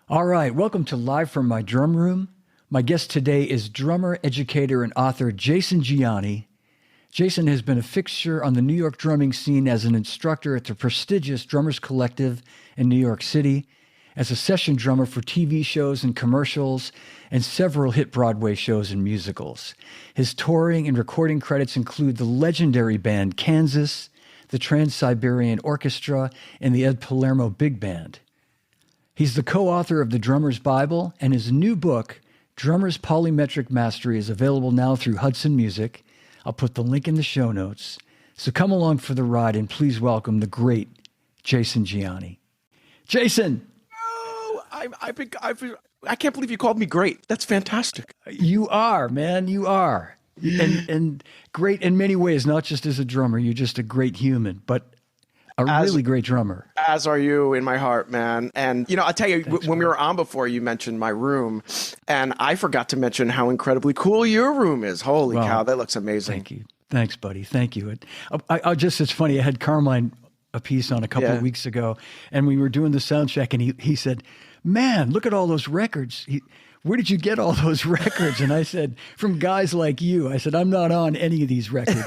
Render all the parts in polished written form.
All right, welcome to Live from My Drum Room. My guest today is drummer, educator, and author Jason Gianni. Jason has been a fixture on the New York drumming scene as an instructor at the prestigious Drummers Collective in New York City, as a session drummer for TV shows and commercials, and several hit Broadway shows and musicals. His touring and recording credits include the legendary band Kansas, the Trans-Siberian Orchestra, and the Ed Palermo Big Band. He's the co-author of The Drummer's Bible, and his new book, Drummer's Polymetric Mastery, is available now through Hudson Music. I'll put the link in the show notes. So come along for the ride and please welcome the great Jason Gianni. Jason! Oh, I can't believe you called me great. That's fantastic. You are, man, you are. And great in many ways, not just as a drummer. You're just a great human, but really great drummer. As are you in my heart, man. And, I'll tell you, Thanks, when we bro. were on before, you mentioned my room, and I forgot to mention how incredibly cool your room is. Holy cow, that looks amazing. Thank you. Thanks, buddy. Thank you. It's funny. I had Carmine a piece on a couple of weeks ago, and we were doing the sound check, and he said, man, look at all those records. Where did you get all those records? And I said, from guys like you. I said, I'm not on any of these records.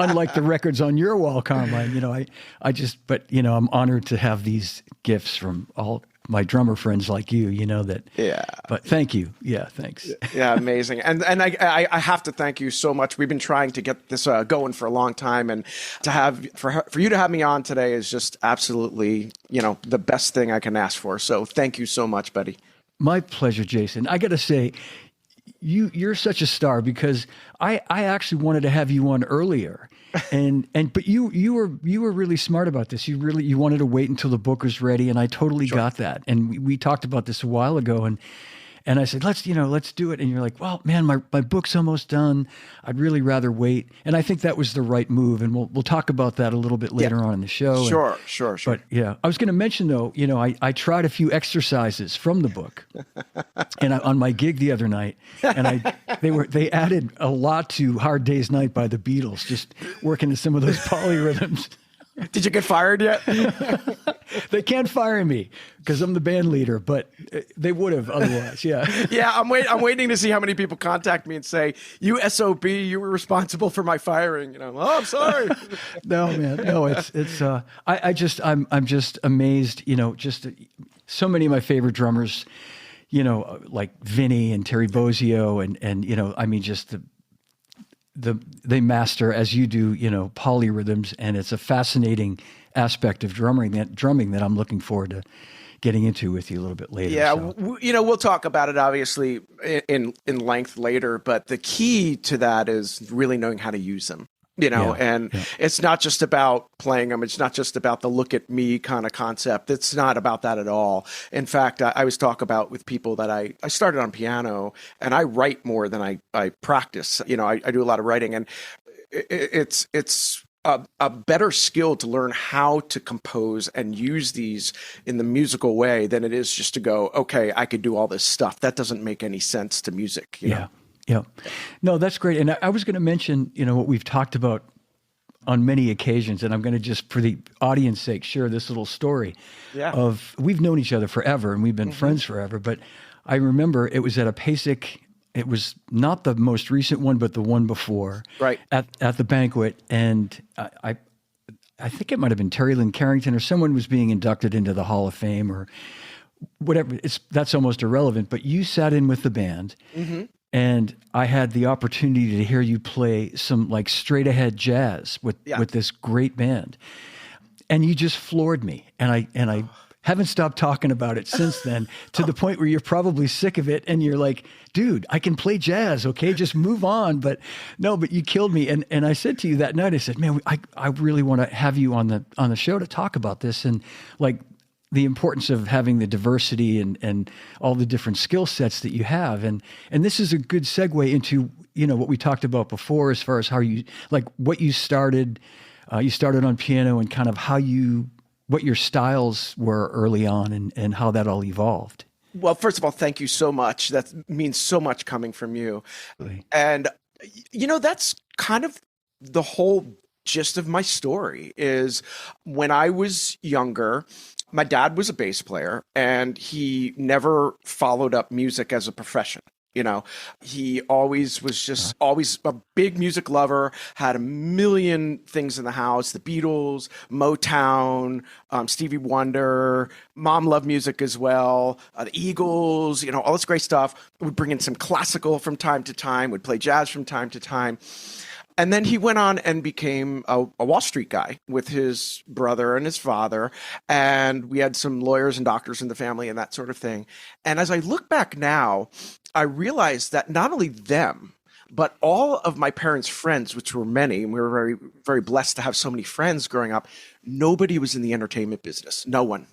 Unlike the records on your wall, Carmine. I'm honored to have these gifts from all my drummer friends like you, that. Yeah. But thank you. Yeah, thanks. Yeah, amazing. And I have to thank you so much. We've been trying to get this going for a long time, and to have for you to have me on today is just absolutely, the best thing I can ask for. So thank you so much, buddy. My pleasure, Jason. I got to say, you're such a star because I actually wanted to have you on earlier, but you were really smart about this. You wanted to wait until the book was ready, and I totally got that. And we talked about this a while ago, and I said, let's do it. And you're like, well, man, my book's almost done. I'd really rather wait. And I think that was the right move. And we'll talk about that a little bit later on in the show. Sure. But yeah, I was going to mention though, I tried a few exercises from the book and on my gig the other night, and they added a lot to Hard Day's Night by the Beatles, just working in some of those polyrhythms. Did you get fired yet? They can't fire me because I'm the band leader, but they would have otherwise. Yeah. Yeah, I'm waiting to see how many people contact me and say, "You SOB, you were responsible for my firing." Oh, I'm sorry. No, man. No, I'm just amazed. So many of my favorite drummers, like Vinny and Terry Bozzio, and just they master, as you do, polyrhythms, and it's a fascinating aspect of drumming that I'm looking forward to getting into with you a little bit later. Yeah, so. We'll talk about it obviously in length later, but the key to that is really knowing how to use them. It's not just about playing them. It's not just about the look at me kind of concept. It's not about that at all. In fact, I always talk about with people that I started on piano, and I write more than I practice. I do a lot of writing, and it's a better skill to learn how to compose and use these in the musical way than it is just to go, okay, I could do all this stuff. That doesn't make any sense to music. You know? Yeah. No, that's great. And I was going to mention, what we've talked about on many occasions, and I'm going to just, for the audience sake, share this little story of, we've known each other forever and we've been friends forever, but I remember it was at a PASIC. It was not the most recent one, but the one before, right at the banquet. And I think it might've been Terry Lynn Carrington or someone was being inducted into the Hall of Fame or whatever. That's almost irrelevant, but you sat in with the band. And I had the opportunity to hear you play some like straight ahead jazz with this great band. And you just floored me. And I haven't stopped talking about it since then, to the point where you're probably sick of it. And you're like, dude, I can play jazz. Okay. Just move on. But you killed me. And I said to you that night, I said, man, I really want to have you on the show to talk about this. And like, the importance of having the diversity and all the different skill sets that you have. And this is a good segue into, what we talked about before, as far as how you, like what you started on piano and kind of what your styles were early on and how that all evolved. Well, first of all, thank you so much. That means so much coming from you. Really? And, that's kind of the whole gist of my story is when I was younger, my dad was a bass player and he never followed up music as a profession. You know, he always was just always a big music lover, had a million things in the house, the Beatles, Motown, Stevie Wonder. Mom loved music as well, the Eagles, you know, all this great stuff. Would bring in some classical from time to time, would play jazz from time to time. And then he went on and became a Wall Street guy with his brother and his father. And we had some lawyers and doctors in the family and that sort of thing. And as I look back now, I realized that not only them, but all of my parents' friends, which were many, and we were very, very blessed to have so many friends growing up, nobody was in the entertainment business. No one.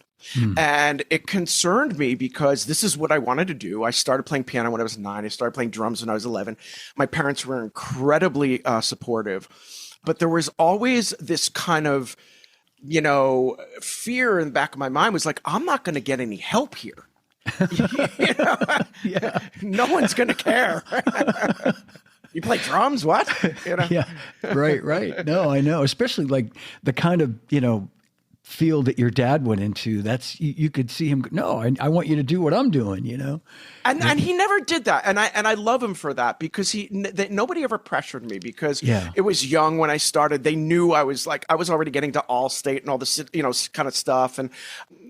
And it concerned me because this is what I wanted to do. I started playing piano when I was 9. I started playing drums when I was 11. My parents were incredibly supportive, but there was always this kind of, you know, fear in the back of my mind was like, I'm not going to get any help here. You know? Yeah. No one's going to care. You play drums? What? You know? Yeah. Right. No, I know. Especially like the kind of, you know, field that your dad went into, that's you could see him. No, I want you to do what I'm doing, you know. And he never did that, and I love him for that because nobody ever pressured me because it was young when I started. They knew I was already getting to Allstate and all this, you know, kind of stuff, and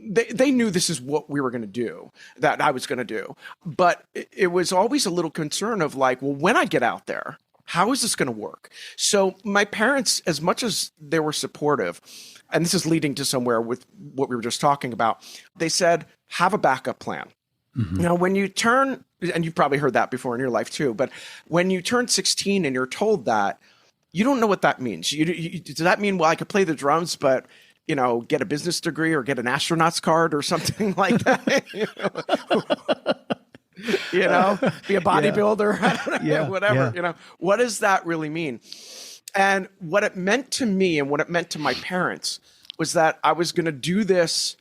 they knew this is what we were going to do, that I was going to do. But it was always a little concern of like, well, when I get out there, how is this going to work? So my parents, as much as they were supportive, and this is leading to somewhere with what we were just talking about, they said, have a backup plan. Now, when you turn, and you've probably heard that before in your life too, but when you turn 16 and you're told that, you don't know what that means. Does that mean, well, I could play the drums, but, you know, get a business degree or get an astronaut's card or something like that? You know, be a bodybuilder, I don't know, whatever, you know, what does that really mean? And what it meant to me and what it meant to my parents was that I was going to do this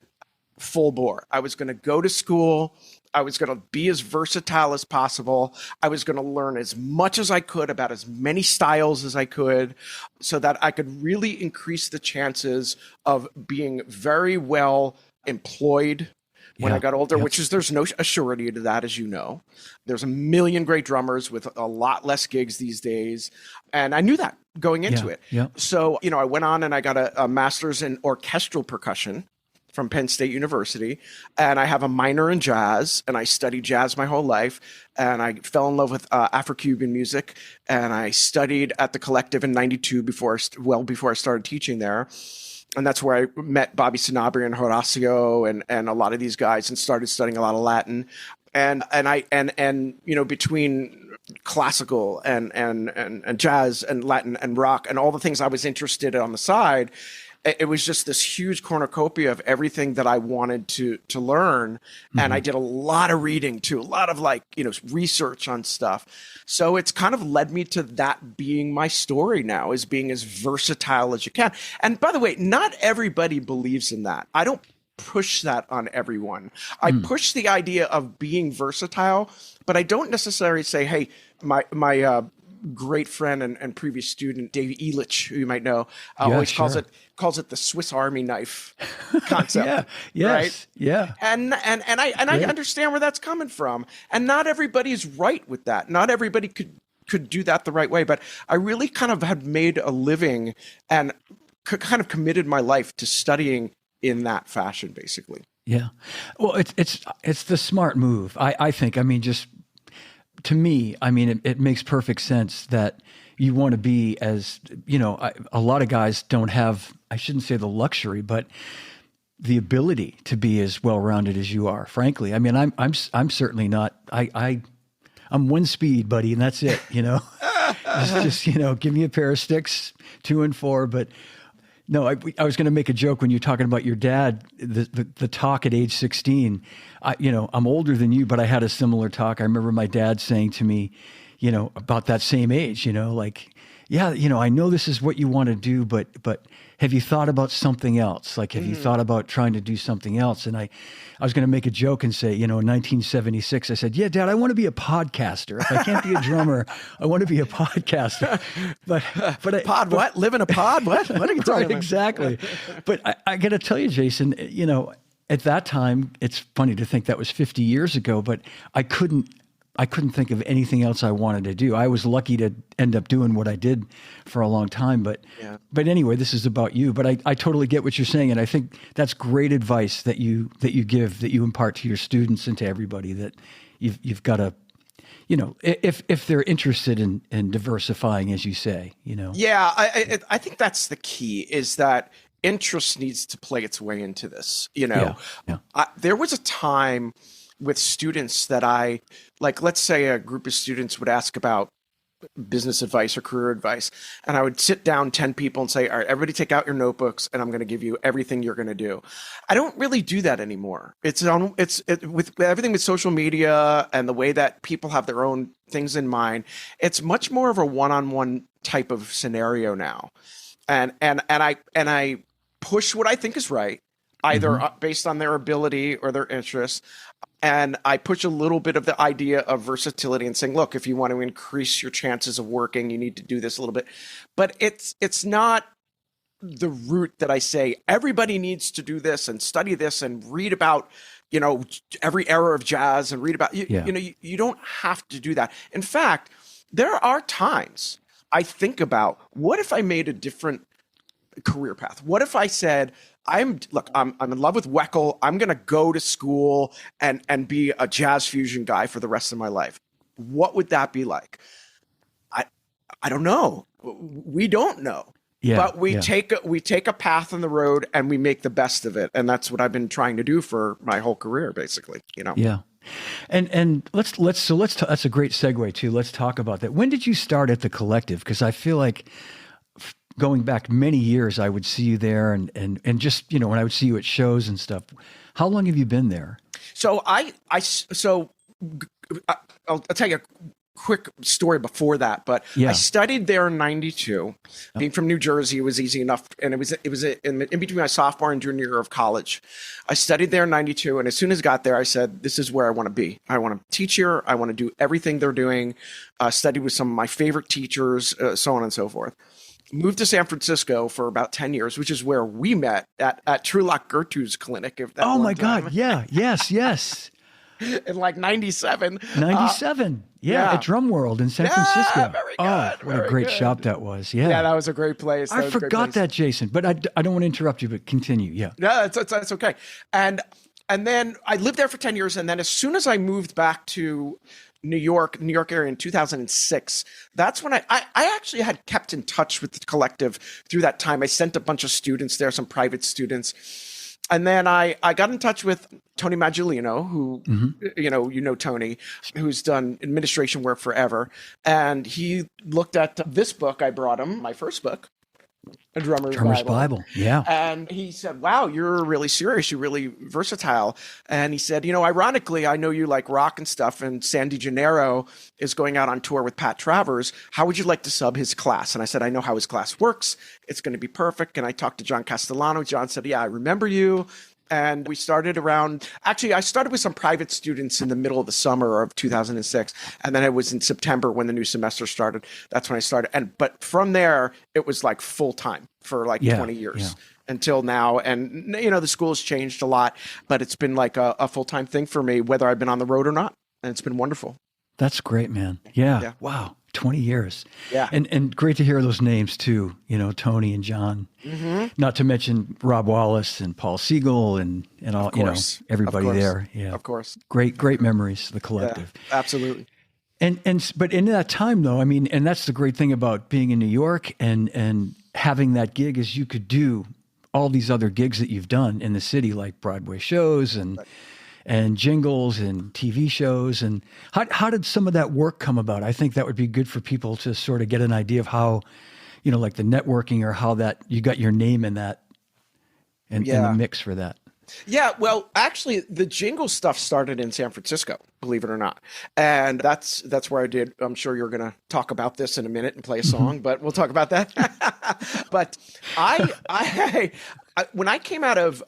full bore. I was going to go to school. I was going to be as versatile as possible. I was going to learn as much as I could about as many styles as I could so that I could really increase the chances of being very well employed when I got older, which is there's no assurity to that, as you know. There's a million great drummers with a lot less gigs these days. And I knew that going into it. So, you know, I went on and I got a master's in orchestral percussion from Penn State University. And I have a minor in jazz, and I studied jazz my whole life. And I fell in love with Afro-Cuban music. And I studied at the Collective in 92 before I started teaching there. And that's where I met Bobby Sanabria and Horacio and a lot of these guys and started studying a lot of Latin. And you know, between classical and jazz and Latin and rock and all the things I was interested in on the side, it was just this huge cornucopia of everything that I wanted to learn. And I did a lot of reading too, a lot of like, you know, research on stuff. So it's kind of led me to that being my story now, is being as versatile as you can. And by the way, not everybody believes in that. I don't push that on everyone. I push the idea of being versatile, but I don't necessarily say, hey, my great friend and previous student, Dave Elich, who you might know, always calls it the Swiss Army knife concept. Right? Yeah. And I understand where that's coming from. And not everybody's right with that. Not everybody could do that the right way. But I really kind of had made a living and kind of committed my life to studying in that fashion, basically. Yeah. Well, it's the smart move, I think. I mean, just to me, I mean, it makes perfect sense that you want to be as, you know, a lot of guys don't have, I shouldn't say the luxury, but the ability to be as well-rounded as you are, frankly. I mean, I'm certainly not, I'm one speed, buddy, and that's it, you know. just, you know, give me a pair of sticks, 2 and 4, but no, I was going to make a joke when you're talking about your dad, the talk at age 16. You know, I'm older than you, but I had a similar talk. I remember my dad saying to me, you know, about that same age, you know, like, yeah, I know this is what you want to do, but have you thought about something else? Like, have you thought about trying to do something else? And I was going to make a joke and say, in 1976, I said, yeah, Dad, I want to be a podcaster. If I can't be a drummer, I want to be a podcaster. But pod what? Live in a pod? What are you talking about? Exactly. But I got to tell you, Jason, at that time, it's funny to think that was 50 years ago, but I couldn't think of anything else I wanted to do. I was lucky to end up doing what I did for a long time. But anyway, this is about you. But I totally get what you're saying, and I think that's great advice that you give, that you impart to your students and to everybody, that you've got to, if they're interested in diversifying, as you say, Yeah, I think that's the key, is that interest needs to play its way into this. There was a time with students that let's say a group of students would ask about business advice or career advice, and I would sit down 10 people and say, all right, everybody take out your notebooks and I'm going to give you everything you're going to do. I don't really do that anymore. With everything with social media and the way that people have their own things in mind, it's much more of a one-on-one type of scenario now. And I push what I think is right, either based on their ability or their interests. And I push a little bit of the idea of versatility and saying, look, if you want to increase your chances of working, you need to do this a little bit. But it's not the route that I say everybody needs to do this and study this and read about, every era of jazz and read about, you don't have to do that. In fact, there are times I think about, what if I made a different career path? What if I said, I'm in love with Weckl. I'm going to go to school and be a jazz fusion guy for the rest of my life. What would that be like? I don't know. We don't know. Yeah, but we take a path on the road and we make the best of it. And that's what I've been trying to do for my whole career, basically, Yeah. And let's that's a great segue too. Let's talk about that. When did you start at the Collective? Because I feel like, going back many years, I would see you there and just, when I would see you at shows and stuff. How long have you been there? So I'll tell you a quick story before that, but I studied there in 92. Being from New Jersey, it was easy enough. And it was in between my sophomore and junior year of college. I studied there in 92. And as soon as I got there, I said, this is where I want to be. I want to teach here. I want to do everything they're doing. Studied with some of my favorite teachers, so on and so forth. Moved to San Francisco for about 10 years, which is where we met at Trulock Gertrude's clinic. Oh my God. Yeah. Yes. In like 97. 97. At Drum World in San Francisco. Very good. What a great shop that was. Yeah, that was a great place. I forgot that, Jason, but I don't want to interrupt you, but continue. Yeah. No, that's okay. And then I lived there for 10 years. And then as soon as I moved back to New York area in 2006. That's when I actually had kept in touch with the Collective through that time. I sent a bunch of students there, some private students. And then I got in touch with Tony Maggiolino, who, Tony, who's done administration work forever. And he looked at this book I brought him, my first book, A Drummer's Bible. Yeah. And he said, wow, you're really serious. You're really versatile. And he said, ironically, I know you like rock and stuff, and Sandy Gennaro is going out on tour with Pat Travers. How would you like to sub his class? And I said, I know how his class works. It's going to be perfect. And I talked to John Castellano. John said, yeah, I remember you. And we started I started with some private students in the middle of the summer of 2006. And then it was in September when the new semester started. That's when I started. But from there, it was like full time for 20 years until now. And, the school has changed a lot, but it's been like a full-time thing for me, whether I've been on the road or not. And it's been wonderful. That's great, man. Yeah. Wow. 20 years. Yeah. And great to hear those names too, Tony and John, not to mention Rob Wallace and Paul Siegel and all, everybody there. Yeah. Of course. Great memories, the Collective. Yeah, absolutely. But in that time though, and that's the great thing about being in New York and having that gig is you could do all these other gigs that you've done in the city, like Broadway shows and jingles and TV shows. And how did some of that work come about? I think that would be good for people to sort of get an idea of how, like the networking or how that you got your name in that and in the mix for that. Yeah, well, actually, the jingle stuff started in San Francisco, believe it or not, and that's where I did. I'm sure you're going to talk about this in a minute and play a song, but we'll talk about that. But when I came out of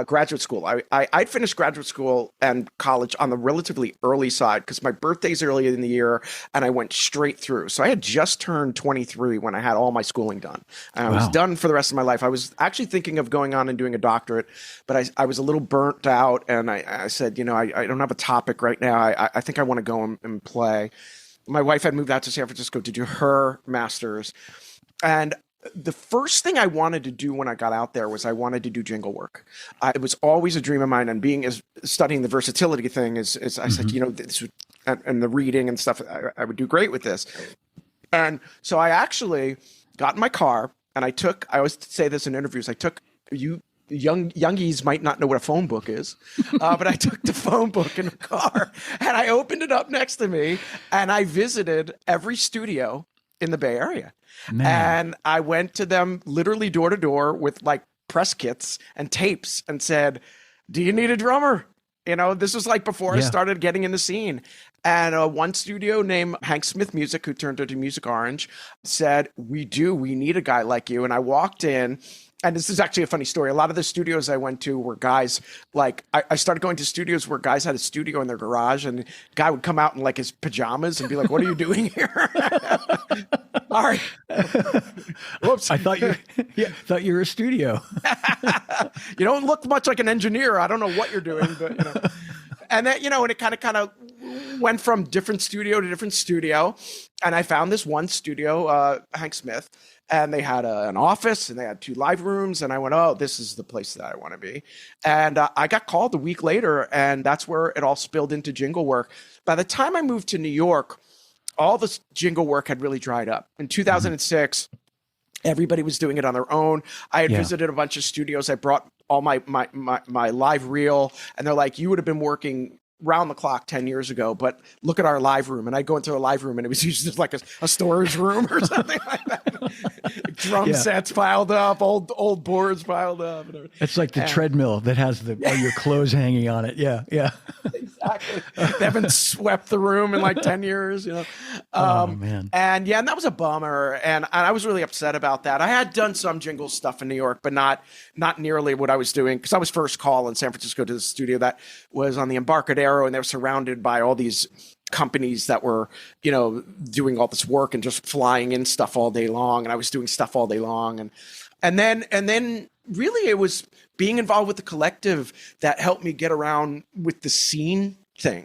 graduate school, I'd finished graduate school and college on the relatively early side because my birthday's early in the year, and I went straight through. So I had just turned 23 when I had all my schooling done, and I was done for the rest of my life. I was actually thinking of going on and doing a doctorate, but I was a little burnt out, and I said, I don't have a topic right now. I think I want to go and play. My wife had moved out to San Francisco to do her master's, and the first thing I wanted to do when I got out there was I wanted to do jingle work. It was always a dream of mine, and studying the versatility thing is I said, this would, and the reading and stuff, I would do great with this. And so I actually got in my car, and I always say this in interviews, youngies might not know what a phone book is, but I took the phone book in the car, and I opened it up next to me, and I visited every studio in the Bay Area. Man. And I went to them literally door to door with like press kits and tapes and said, do you need a drummer? This was like before I started getting in the scene. And one studio named Hank Smith Music, who turned into Music Orange, said, we need a guy like you. And I walked in. And this is actually a funny story. A lot of the studios I went to were guys like, I started going to studios where guys had a studio in their garage, and a guy would come out in like his pajamas and be like, what are you doing here? All right. Whoops. I thought you were a studio. You don't look much like an engineer. I don't know what you're doing, but And then, and it kind of went from different studio to different studio. And I found this one studio, Hank Smith, and they had an office and they had 2 live rooms. And I went, oh, this is the place that I want to be. And I got called a week later, and that's where it all spilled into jingle work. By the time I moved to New York, all this jingle work had really dried up. In 2006, everybody was doing it on their own. I had visited a bunch of studios. I brought all my live reel, and they're like, you would have been working round the clock 10 years ago, but look at our live room. And I'd go into a live room, and it was usually just like a storage room or something like that. Drum sets piled up, old boards piled up. It's like the treadmill that has all your clothes hanging on it. Yeah. Exactly. They haven't swept the room in like 10 years, Oh, man. And that was a bummer. And I was really upset about that. I had done some jingle stuff in New York, but not nearly what I was doing, because I was first call in San Francisco to the studio that was on the Embarcadero, and they were surrounded by all these companies that were, doing all this work and just flying in stuff all day long. And I was doing stuff all day long. And then really it was being involved with the collective that helped me get around with the scene thing.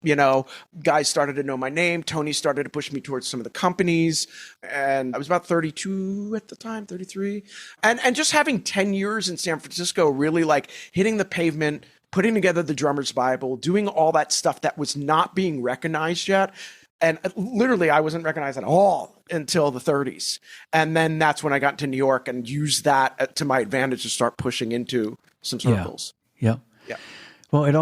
Mm-hmm. Guys started to know my name. Tony started to push me towards some of the companies. And I was about 32 at the time, 33. And just having 10 years in San Francisco, really like hitting the pavement, putting together the Drummer's Bible, doing all that stuff that was not being recognized yet. And literally, I wasn't recognized at all until the 30s. And then that's when I got to New York and used that to my advantage to start pushing into some circles. Yeah. Well, it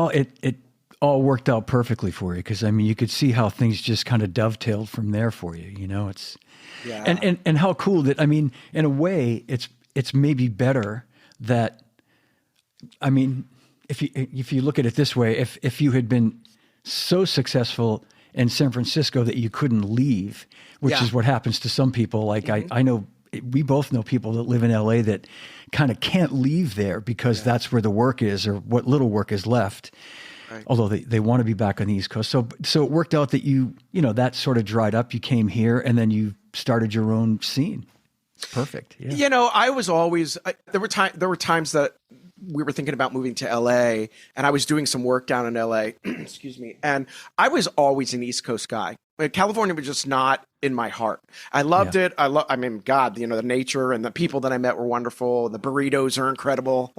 all worked out perfectly for you, because you could see how things just kind of dovetailed from there for you. It's and how cool that in a way it's maybe better that if you look at it this way, if you had been so successful in San Francisco that you couldn't leave, which is what happens to some people. Like I know, we both know people that live in LA that kind of can't leave there because that's where the work is, or what little work is left. Right. Although they want to be back on the East Coast. So it worked out that that sort of dried up. You came here, and then you started your own scene. It's perfect. Yeah. I was always, there were times that we were thinking about moving to LA, and I was doing some work down in LA, excuse me. And I was always an East Coast guy. California was just not in my heart. I loved it. God, the nature and the people that I met were wonderful. The burritos are incredible.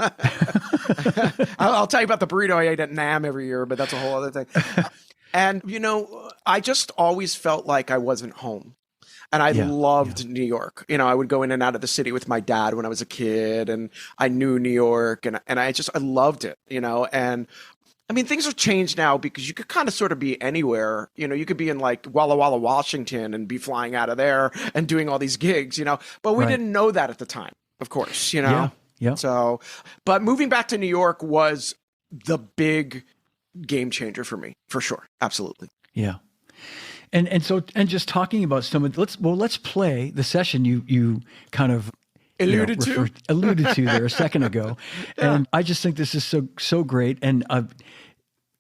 I'll tell you about the burrito I ate at Nam every year, but that's a whole other thing. And, I just always felt like I wasn't home. And I loved New York. I would go in and out of the city with my dad when I was a kid, and I knew New York, and I loved it, and things have changed now because you could kind of sort of be anywhere. You could be in like Walla Walla, Washington, and be flying out of there and doing all these gigs, but we didn't know that at the time, of course, Yeah. So, but moving back to New York was the big game changer for me, for sure. Absolutely. Yeah. And so just talking about some of let's play the session you kind of alluded to there a second ago. Yeah. And I just think this is so great. And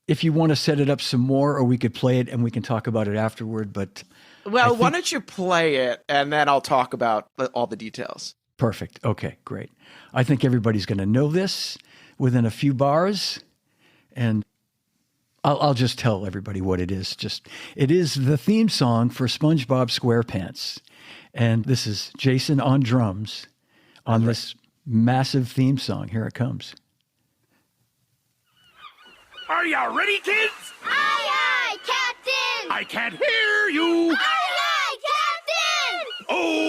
if you want to set it up some more, or we could play it and we can talk about it afterward. But why don't you play it and then I'll talk about all the details. Perfect. Okay, great. I think everybody's going to know this within a few bars, and I'll just tell everybody what it is. It is the theme song for SpongeBob SquarePants. And this is Jason on drums on this massive theme song. Here it comes. Are you ready, kids? Aye, aye, Captain! I can't hear you! Aye, aye, Captain! Oh!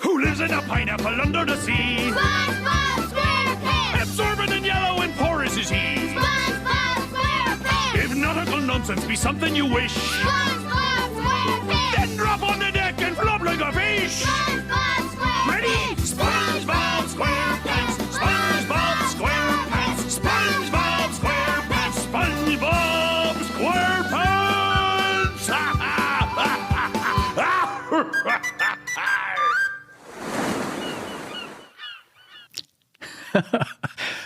Who lives in a pineapple under the sea? SpongeBob SquarePants! Absorbent and yellow and porous is he. SpongeBob SquarePants! If nautical nonsense be something you wish, SpongeBob SquarePants! then drop on the deck and flop like a fish! SpongeBob SquarePants! Ready? SpongeBob SquarePants! SpongeBob SquarePants! SpongeBob SquarePants! SpongeBob SquarePants!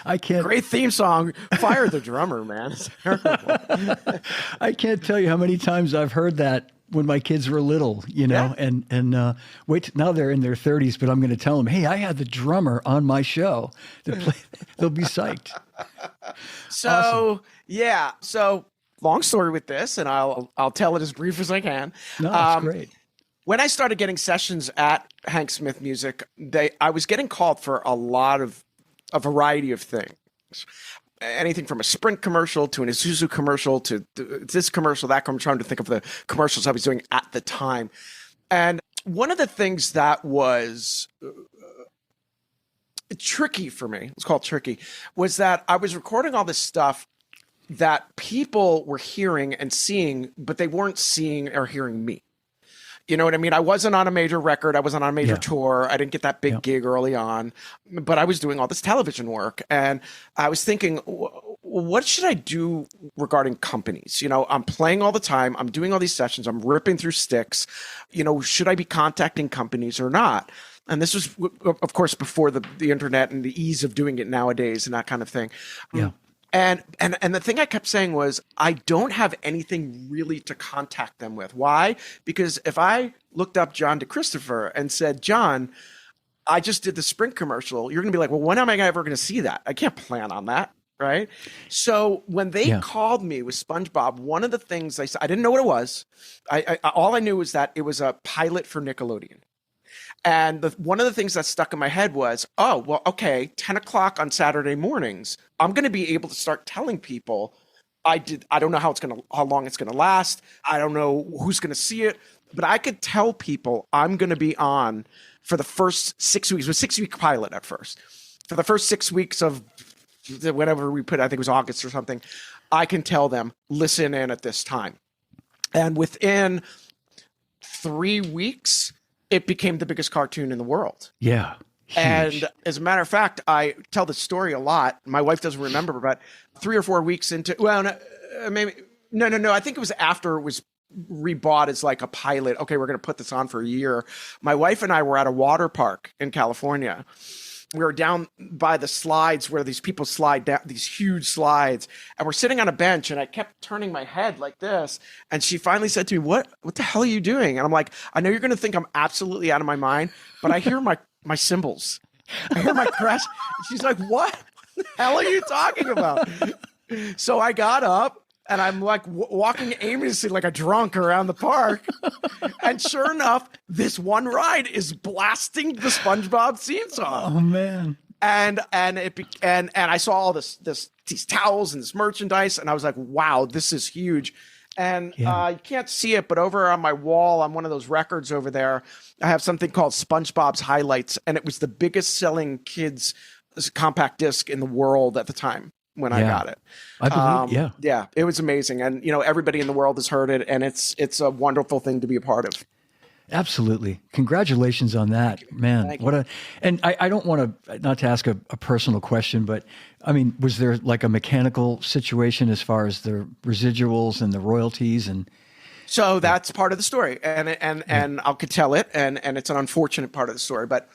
I can't. Great theme song. Fire the drummer, man. It's terrible. I can't tell you how many times I've heard that when my kids were little, Yeah. and wait, now they're in their 30s, but I'm going to tell them, hey, I had the drummer on my show to play. They'll be psyched. So, Awesome. yeah. So, long story with this, and I'll tell it as brief as I can. No, it's great. When I started getting sessions at Hank Smith Music, I was getting called for a variety of things. Anything from a Sprint commercial to an Isuzu commercial to this commercial, that commercial. I'm trying to think of the commercials I was doing at the time. And one of the things that was tricky for me, let's call it tricky, was that I was recording all this stuff that people were hearing and seeing, but they weren't seeing or hearing me. You know what I mean? I wasn't on a major record. I wasn't on a major tour. I didn't get that big gig early on, but I was doing all this television work. And I was thinking, what should I do regarding companies? You know, I'm playing all the time. I'm doing all these sessions. I'm ripping through sticks. You know, should I be contacting companies or not? And this was, of course, before the internet and the ease of doing it nowadays and that kind of thing. Yeah. And the thing I kept saying was, I don't have anything really to contact them with. Why? Because if I looked up John DeChristopher and said, John, I just did the Sprint commercial, you're going to be like, well, when am I ever going to see that? I can't plan on that. Right. So when they called me with SpongeBob, one of the things I said, I didn't know what it was. All I knew was that it was a pilot for Nickelodeon. And one of the things that stuck in my head was, oh, well, okay, 10 o'clock on Saturday mornings, I'm going to be able to start telling people I don't know how long it's going to last. I don't know who's going to see it, but I could tell people I'm going to be on for the first 6 weeks. It was a 6-week pilot at first. For the first 6 weeks of whatever we put, I think it was August or something, I can tell them, listen in at this time. And within 3 weeks, it became the biggest cartoon in the world. Yeah. Huge. And as a matter of fact, I tell the story a lot. My wife doesn't remember, but 3 or 4 weeks into, well, no, maybe, no. I think it was after it was rebought as like a pilot. Okay, we're going to put this on for a year. My wife and I were at a water park in California. We were down by the slides where these people slide down, these huge slides, and we're sitting on a bench, and I kept turning my head like this, and she finally said to me, what the hell are you doing? And I'm like, I know you're going to think I'm absolutely out of my mind, but I hear my cymbals. I hear my crash. She's like, what the hell are you talking about? So I got up, and I'm like walking aimlessly like a drunk around the park. And sure enough, this one ride is blasting the SpongeBob theme song. Oh man. And I saw all these towels and this merchandise, and I was like, wow, this is huge. And you can't see it, but over on my wall on one of those records over there, I have something called SpongeBob's Highlights, and it was the biggest selling kids compact disc in the world at the time when I got it. I believe, it was amazing. And, you know, everybody in the world has heard it, and it's a wonderful thing to be a part of. Absolutely. Congratulations on that, man. Thank What a, and I don't want to, not to ask a personal question, but I mean, was there like a mechanical situation as far as the residuals and the royalties and? So that's part of the story, and I could tell it, and it's an unfortunate part of the story. But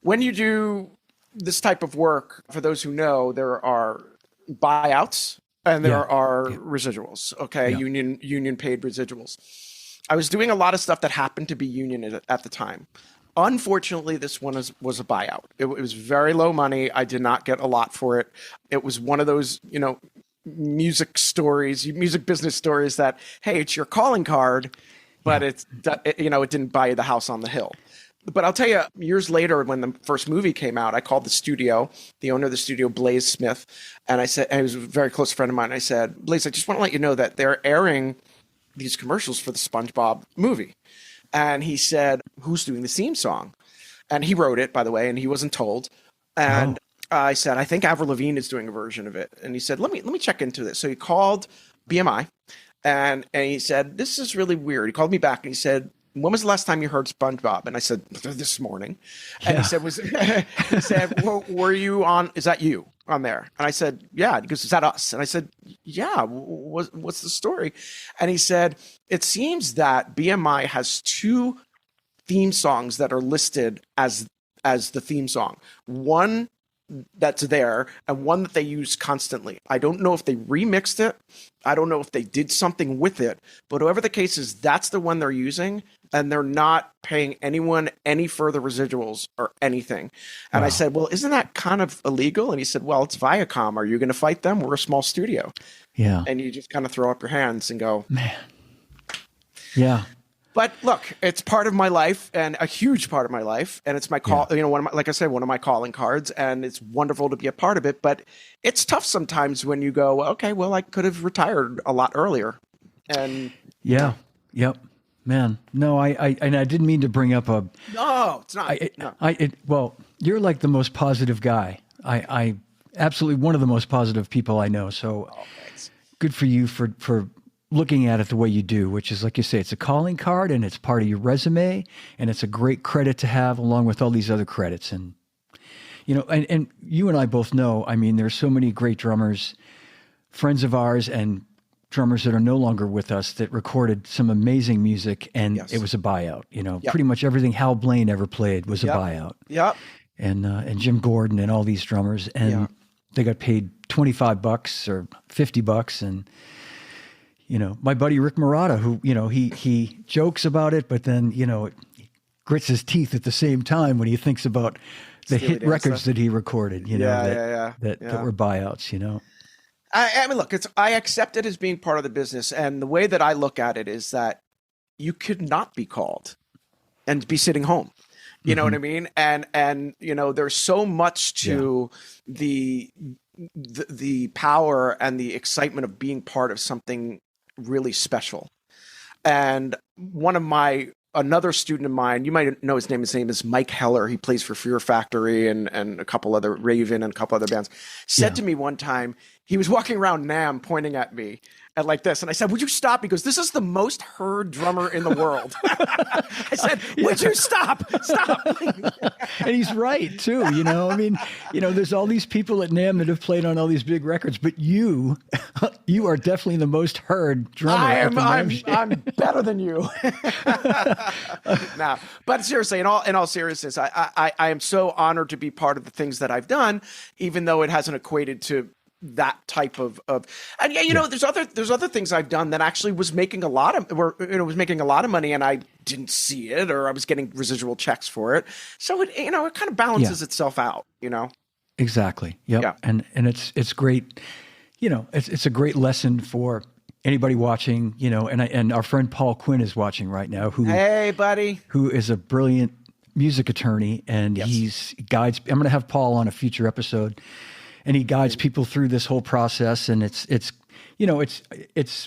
when you do this type of work, for those who know, there are buyouts and there are residuals. Okay, union paid residuals. I was doing a lot of stuff that happened to be union at the time. Unfortunately, this one was a buyout. It was very low money. I did not get a lot for it. It was one of those, music business stories that, hey, it's your calling card, but it didn't buy you the house on the hill. But I'll tell you, years later, when the first movie came out, I called the studio, the owner of the studio, Blaze Smith, and I said, and he was a very close friend of mine. I said, Blaze, I just want to let you know that they're airing these commercials for the SpongeBob movie. And he said, who's doing the theme song? And he wrote it, by the way, and he wasn't told. And I said, I think Avril Lavigne is doing a version of it. And he said, let me check into this. So he called BMI and he said, this is really weird. He called me back and he said, when was the last time you heard SpongeBob? And I said, this morning. And he said, he said, well, were you on, is that you on there? And I said, yeah. He goes, is that us? And I said, yeah, what's the story? And he said, it seems that BMI has 2 theme songs that are listed as the theme song. One that's there and one that they use constantly. I don't know if they remixed it. I don't know if they did something with it, but whoever the case is, that's the one they're using, and they're not paying anyone any further residuals or anything. And I said, well, isn't that kind of illegal? And he said, well, it's Viacom. Are you going to fight them? We're a small studio. Yeah. And you just kind of throw up your hands and go, man. Yeah. But look, it's part of my life and a huge part of my life. And it's my call, like I said, one of my calling cards, and it's wonderful to be a part of it. But it's tough sometimes when you go, okay, well, I could have retired a lot earlier. And yep. Man, no, I didn't mean to bring up a. No, it's not. Well, you're like the most positive guy. I absolutely one of the most positive people I know. So good for you for looking at it the way you do, which is, like you say, it's a calling card and it's part of your resume, and it's a great credit to have along with all these other credits. And, and you and I both know, I mean, there's so many great drummers, friends of ours, and drummers that are no longer with us that recorded some amazing music, and it was a buyout. Pretty much everything Hal Blaine ever played was a buyout. Yep. And Jim Gordon and all these drummers, and they got paid $25 or $50, and my buddy Rick Murata, who he jokes about it, but then grits his teeth at the same time when he thinks about the hit records that he recorded. That were buyouts. I mean, look, I accept it as being part of the business. And the way that I look at it is that you could not be called and be sitting home. You know what I mean? And there's so much to the power and the excitement of being part of something really special. And another student of mine, you might know his name is Mike Heller. He plays for Fear Factory and a couple other Raven and a couple other bands, said to me one time, he was walking around NAMM pointing at me and like this. And I said, would you stop? He goes, this is the most heard drummer in the world. I said, would you stop? Stop. And he's right too. I mean, there's all these people at NAMM that have played on all these big records, but you are definitely the most heard drummer. I'm better than you. No, but seriously, in all seriousness, I am so honored to be part of the things that I've done, even though it hasn't equated to that type of and there's other things I've done that actually was making a lot of money, and I didn't see it, or I was getting residual checks for it. So it it kind of balances itself out, Exactly. Yep. Yeah. And it's great. It's a great lesson for anybody watching, and our friend Paul Quinn is watching right now, hey buddy, who is a brilliant music attorney, and he guides. I'm going to have Paul on a future episode. And he guides people through this whole process, and it's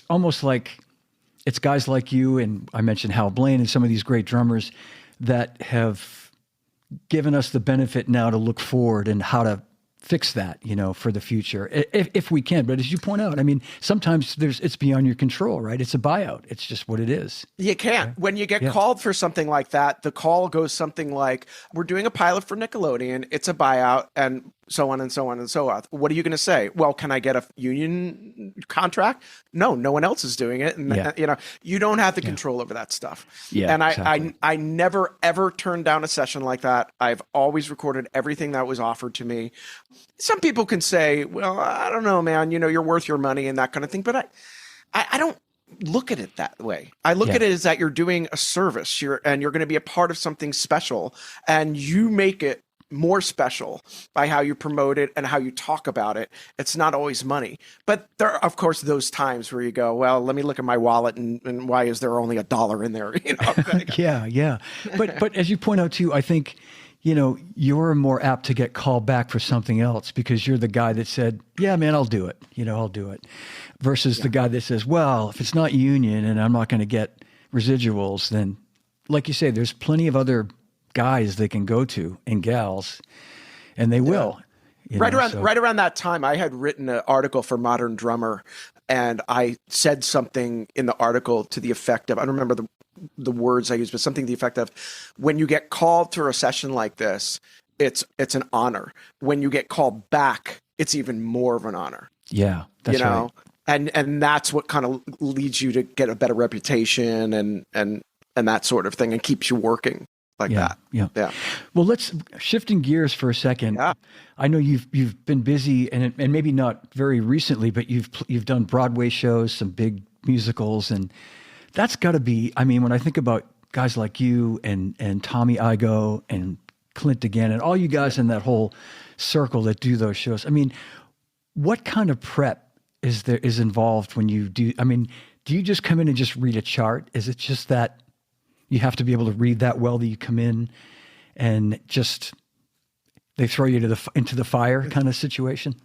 almost like it's guys like you, and I mentioned Hal Blaine and some of these great drummers that have given us the benefit now to look forward and how to fix that, for the future, if we can. But as you point out, I mean, sometimes it's beyond your control, right? It's a buyout. It's just what it is. You can't. When you get called for something like that, the call goes something like, we're doing a pilot for Nickelodeon. It's a buyout, and so on and so on and so on. What are you going to say? Well, can I get a union contract? No one else is doing it. And, you don't have the control over that stuff. Yeah, and exactly. I never, ever turned down a session like that. I've always recorded everything that was offered to me. Some people can say, well, I don't know, man, you're worth your money and that kind of thing. But I don't look at it that way. I look at it as that you're doing a service, and you're going to be a part of something special, and you make it more special by how you promote it and how you talk about it. It's not always money. But there are, of course, those times where you go, well, let me look at my wallet and why is there only $1 in there? Yeah. But as you point out too, I think, you're more apt to get called back for something else because you're the guy that said, yeah, man, I'll do it. I'll do it. Versus the guy that says, well, if it's not union and I'm not going to get residuals, then like you say, there's plenty of other guys they can go to and gals, and they will. Right around that time, I had written an article for Modern Drummer, and I said something in the article to the effect of, I don't remember the words I used, but something to the effect of, when you get called to a session like this, it's an honor. When you get called back, it's even more of an honor. Yeah, that's right. And that's what kind of leads you to get a better reputation and that sort of thing, and keeps you working. That. Yeah. Well, let's shifting gears for a second. Yeah. I know you've been busy, and maybe not very recently, but you've done Broadway shows, some big musicals, and that's got to be. I mean, when I think about guys like you and Tommy Igoe and Clint again, and all you guys in that whole circle that do those shows. I mean, what kind of prep is involved when you do? I mean, do you just come in and just read a chart? Is it just that you have to be able to read that well that you come in and just they throw you into the fire kind of situation?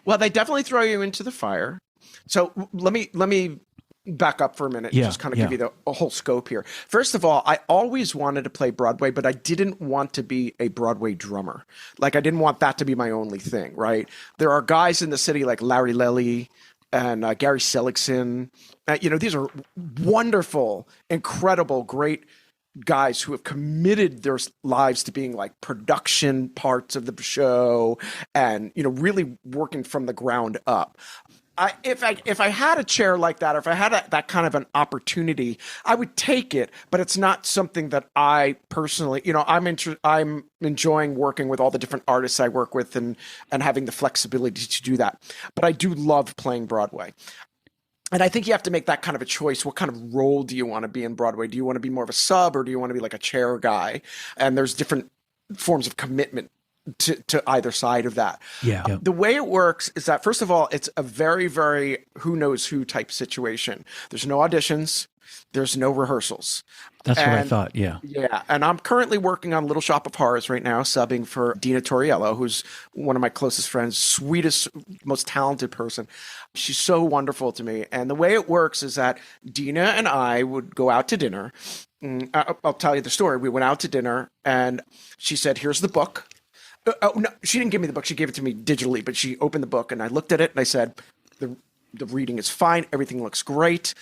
Well, they definitely throw you into the fire. So let me back up for a minute and just kind of give you the whole scope here. First of all, I always wanted to play Broadway, but I didn't want to be a Broadway drummer. Like, I didn't want that to be my only thing, right? There are guys in the city like Larry Lely and Gary Seligson. These are wonderful, incredible, great guys who have committed their lives to being like production parts of the show and, really working from the ground up. If I had a chair like that, or if I had that kind of an opportunity, I would take it. But it's not something that I personally, I'm enjoying working with all the different artists I work with and having the flexibility to do that. But I do love playing Broadway. And I think you have to make that kind of a choice. What kind of role do you want to be in Broadway? Do you want to be more of a sub, or do you want to be like a chair guy? And there's different forms of commitment to either side of that. Yeah. The way it works is that, first of all, it's a very, very who knows who type situation. There's no auditions. There's no rehearsals. That's what I thought. Yeah. Yeah. And I'm currently working on Little Shop of Horrors right now, subbing for Dina Torriello, who's one of my closest friends, sweetest, most talented person. She's so wonderful to me. And the way it works is that Dina and I would go out to dinner. I'll tell you the story. We went out to dinner and she said, here's the book. No, she didn't give me the book. She gave it to me digitally, but she opened the book and I looked at it and I said, the reading is fine. Everything looks great.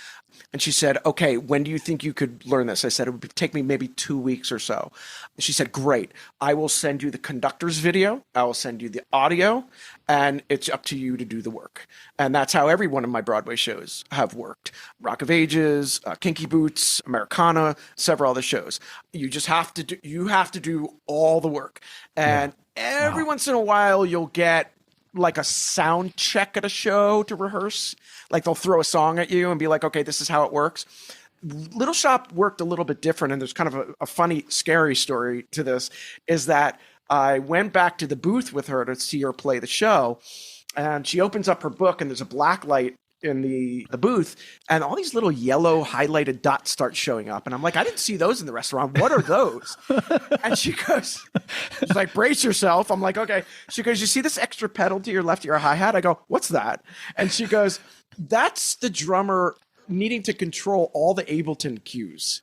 And she said, okay, when do you think you could learn this? I said, it would take me maybe 2 weeks or so. And she said, great. I will send you the conductor's video. I will send you the audio, and it's up to you to do the work. And that's how every one of my Broadway shows have worked. Rock of Ages, Kinky Boots, Americana, several other shows. You just have to do all the work. And every once in a while, you'll get like a sound check at a show to rehearse. Like they'll throw a song at you and be like, okay, this is how it works. Little Shop worked a little bit different. And there's kind of a funny, scary story to this, is that I went back to the booth with her to see her play the show. And she opens up her book and there's a black light in the booth, and all these little yellow highlighted dots start showing up. And I'm like, I didn't see those in the restaurant. What are those? And she's like, brace yourself. I'm like, okay. She goes, you see this extra pedal to your left of your hi-hat? I go, what's that? And she goes, that's the drummer needing to control all the Ableton cues.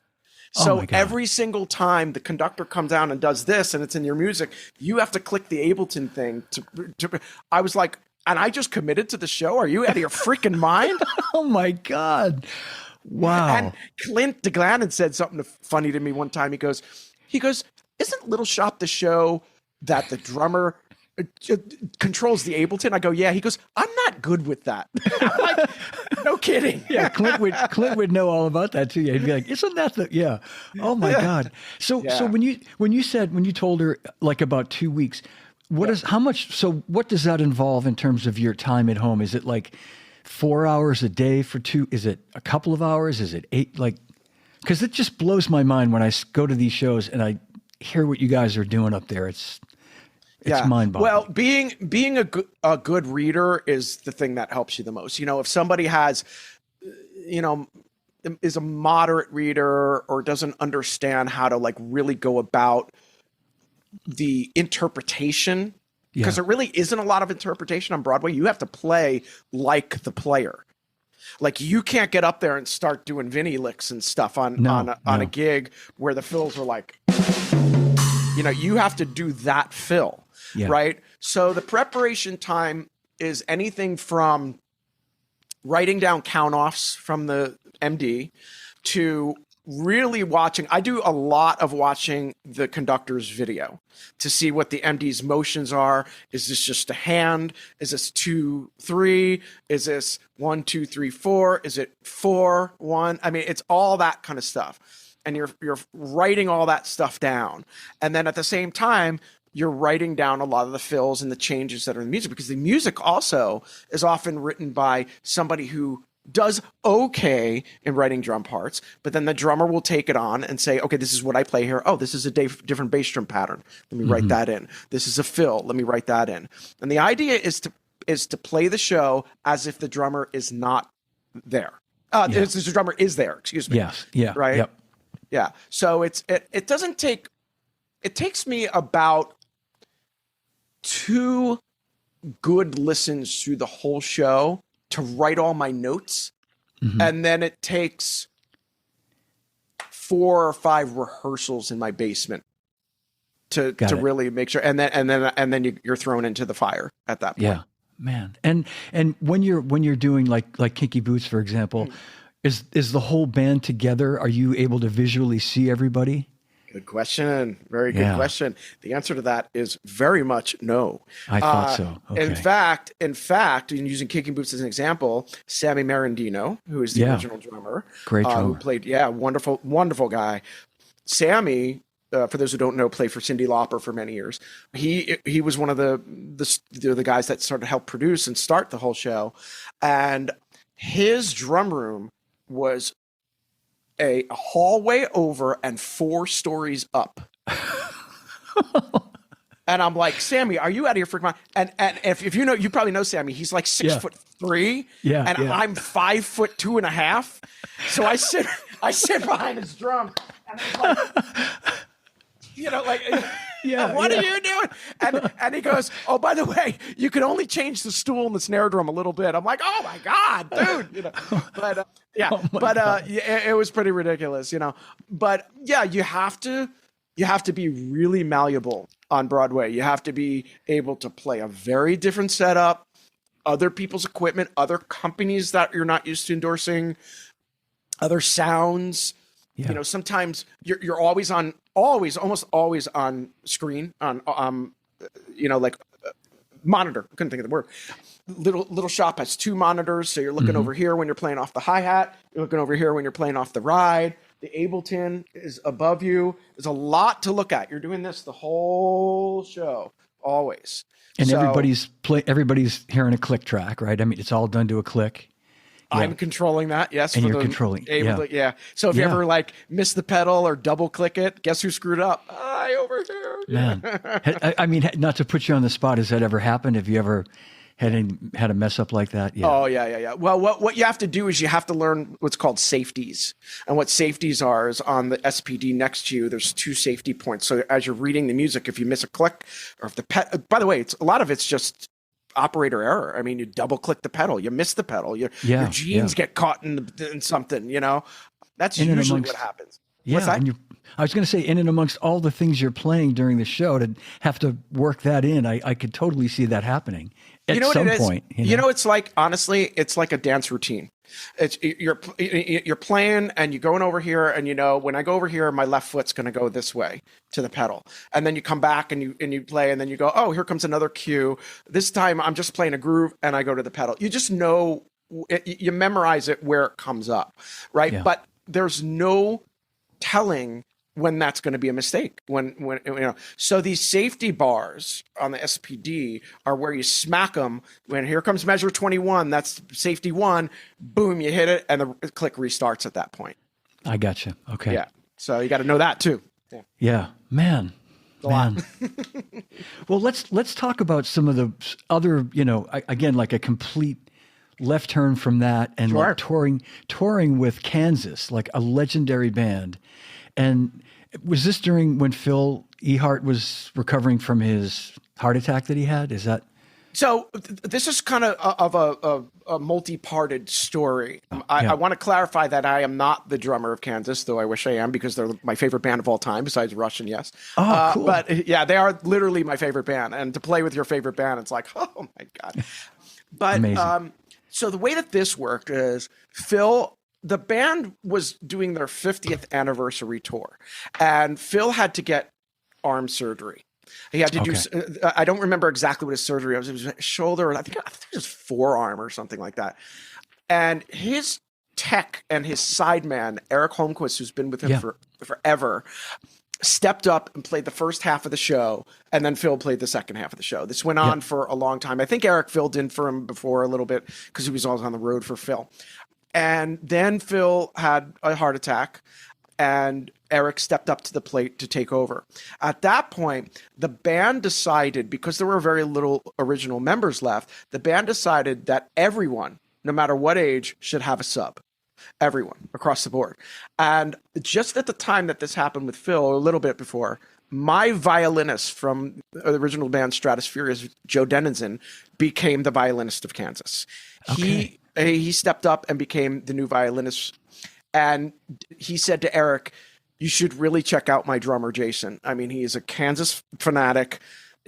So my God. every single time the conductor comes down and does this and it's in your music, you have to click the Ableton thing to I was like, and I just committed to the show. Are you out of your freaking mind? Oh my God. Wow. And Clint DeGlannon said something funny to me one time. He goes, isn't Little Shop the show that the drummer controls the Ableton? I go, yeah. He goes, I'm not good with that. I'm like, no kidding. Yeah, Clint would know all about that too. Yeah, he'd be like, "Isn't that the yeah?" Oh my God. So when you told her like about 2 weeks, how much? So what does that involve in terms of your time at home? Is it like 4 hours a day for two? Is it a couple of hours? Is it 8? Like, because it just blows my mind when I go to these shows and I hear what you guys are doing up there. It's mind-boggling. Well, being a good reader is the thing that helps you the most. If somebody has, is a moderate reader or doesn't understand how to like really go about the interpretation, because there really isn't a lot of interpretation on Broadway. You have to play like the player. Like you can't get up there and start doing Vinny licks and stuff on a gig where the fills are like, you have to do that fill. Yeah. Right. So the preparation time is anything from writing down count offs from the MD to really watching. I do a lot of watching the conductor's video to see what the MD's motions are. Is this just a hand? Is this 2, 3? Is this 1, 2, 3, 4? Is it 4, 1? I mean, it's all that kind of stuff. And you're writing all that stuff down. And then at the same time, you're writing down a lot of the fills and the changes that are in the music, because the music also is often written by somebody who does okay in writing drum parts, but then the drummer will take it on and say, okay, this is what I play here. Oh, this is a different bass drum pattern. Let me write that in. This is a fill. Let me write that in. And the idea is to play the show as if the drummer is not there. The drummer is there, excuse me. Yes. Yeah. Right? Yep. Yeah. So it takes me about 2 good listens through the whole show to write all my notes. Mm-hmm. And then it takes 4 or 5 rehearsals in my basement to really make sure. And then you're thrown into the fire at that point. Yeah, man. And when you're doing like Kinky Boots, for example, is the whole band together? Are you able to visually see everybody? Good question. Very good question. The answer to that is very much no. I thought so. Okay. In fact, and using Kicking Boots as an example, Sammy Marandino, who is the original drummer, great drummer, who played, wonderful, wonderful guy. Sammy, for those who don't know, played for Cyndi Lauper for many years. He was one of the guys that sort of helped produce and start the whole show, and his drum room was a hallway over and 4 stories up. And I'm like, Sammy, are you out of your freaking mind? And if you probably know Sammy, he's like 6'3". Yeah. And I'm 5'2.5". So I sit behind his drum and I'm like, what are you doing? And he goes, oh, by the way, you can only change the stool and the snare drum a little bit. I'm like, oh my God, dude. But it was pretty ridiculous, But yeah, you have to be really malleable on Broadway. You have to be able to play a very different setup, other people's equipment, other companies that you're not used to endorsing, other sounds. Yeah. Sometimes you're almost always on screen on monitor. I couldn't think of the word. Little Shop has 2 monitors, so you're looking over here when you're playing off the hi-hat. You're looking over here when you're playing off the ride. The Ableton is above you. There's a lot to look at. You're doing this the whole show, always. And everybody's hearing a click track, right? I mean, it's all done to a click. Yeah. I'm controlling that, yes. And you're controlling. So if you ever miss the pedal or double click it, guess who screwed up? I over here. Man, I mean, not to put you on the spot, has that ever happened? Have you ever had a mess up like that? Yeah. Oh, yeah. Well, what you have to do is you have to learn what's called safeties. And what safeties are is on the SPD next to you, there's 2 safety points. So as you're reading the music, if you miss a click or if by the way, a lot of it's just operator error. I mean, you double click the pedal, you miss the pedal, your jeans get caught in something, That's usually what happens. Yeah, that? and I was going to say, in and amongst all the things you're playing during the show, to have to work that in, I could totally see that happening at You know what some it is? point. You know, it's like, honestly, it's like a dance routine. It's you're playing and you're going over here, and you know, when I go over here, my left foot's going to go this way to the pedal, and then you come back and you play, and then you go, oh, here comes another cue. This time I'm just playing a groove, and I go to the pedal. You just know, you memorize it where it comes up, right? Yeah. But there's no telling when that's going to be a mistake. When you know, so these safety bars on the SPD are where you smack them. When here comes measure 21, that's safety 1. Boom, you hit it, and the click restarts at that point. I gotcha. Okay. Yeah. So you got to know that too. Yeah, man. A lot. Well, let's talk about some of the other, you know, again, like a complete left turn from that, and Sure. like touring with Kansas, like a legendary band. And was this during when Phil Ehart was recovering from his heart attack that he had? Is that? So this is kind of a multi-parted story. Yeah. I want to clarify that I am not the drummer of Kansas, though I wish I am, because they're my favorite band of all time, besides Rush and Yes. Oh, cool. But yeah, they are literally my favorite band. And to play with your favorite band, it's like, oh my God. But Amazing. so the way that this worked is the band was doing their 50th anniversary tour, and Phil had to get arm surgery. He had to do. I don't remember exactly what his surgery was. It was shoulder. I think it was forearm or something like that. And his tech and his sideman, Eric Holmquist, who's been with him for forever, stepped up and played the first half of the show, and then Phil played the second half of the show. This went on for a long time. I think Eric filled in for him before a little bit because he was always on the road for Phil. And then Phil had a heart attack, and Eric stepped up to the plate to take over. At that point, the band decided, because there were very little original members left, the band decided that everyone, no matter what age, should have a sub. Everyone across the board. And just at the time that this happened with Phil, or a little bit before, my violinist from the original band Stratosphere's Joe Denizen became the violinist of Kansas. Okay. He stepped up and became the new violinist. And he said to Eric, you should really check out my drummer, Jason. I mean, he is a Kansas fanatic.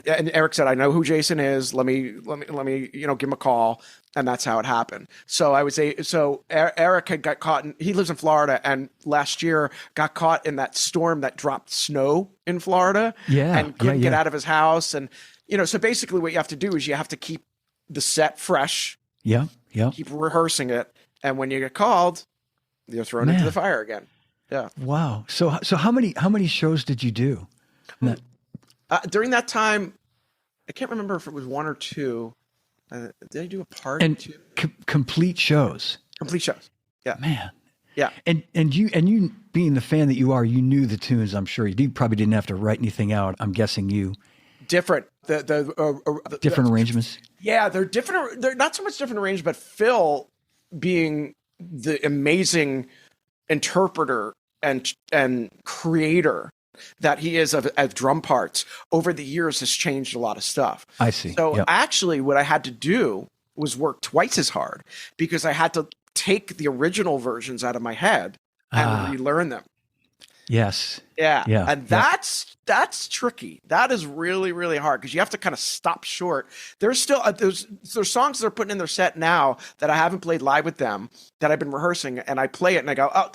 And Eric said, I know who Jason is. Let me, give him a call. And that's how it happened. So Eric had got caught he lives in Florida, and last year got caught in that storm that dropped snow in Florida. Yeah. And couldn't get out of his house. And, so basically what you have to do is you have to keep the set fresh. Yeah. Keep rehearsing it. And when you get called, you're thrown into the fire again. Yeah. Wow. So how many shows did you do? During that time, I can't remember if it was 1 or 2. Did I do a part? And complete shows. Complete shows. Yeah. Man. Yeah. And you being the fan that you are, you knew the tunes. I'm sure you probably didn't have to write anything out. I'm guessing you. Different. Different arrangements. Yeah, they're different. They're not so much different arrangements, but Phil, being the amazing interpreter and creator that he is of drum parts, over the years has changed a lot of stuff. I see. So actually what I had to do was work twice as hard, because I had to take the original versions out of my head and relearn them. Yes. Yeah. And that's tricky. That is really, really hard, because you have to kind of stop short. There's still there's songs they're putting in their set now that I haven't played live with them, that I've been rehearsing, and I play it and I go, oh,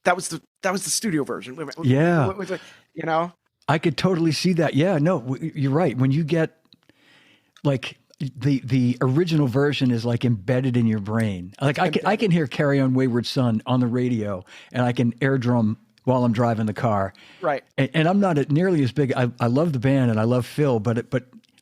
that was the studio version. Yeah. I could totally see that. Yeah. No, you're right. When you get like the original version is like embedded in your brain. Like I can hear Carry On Wayward Son on the radio, and I can air drum while I'm driving the car. Right. And I'm not nearly as big. I love the band and I love Phil, but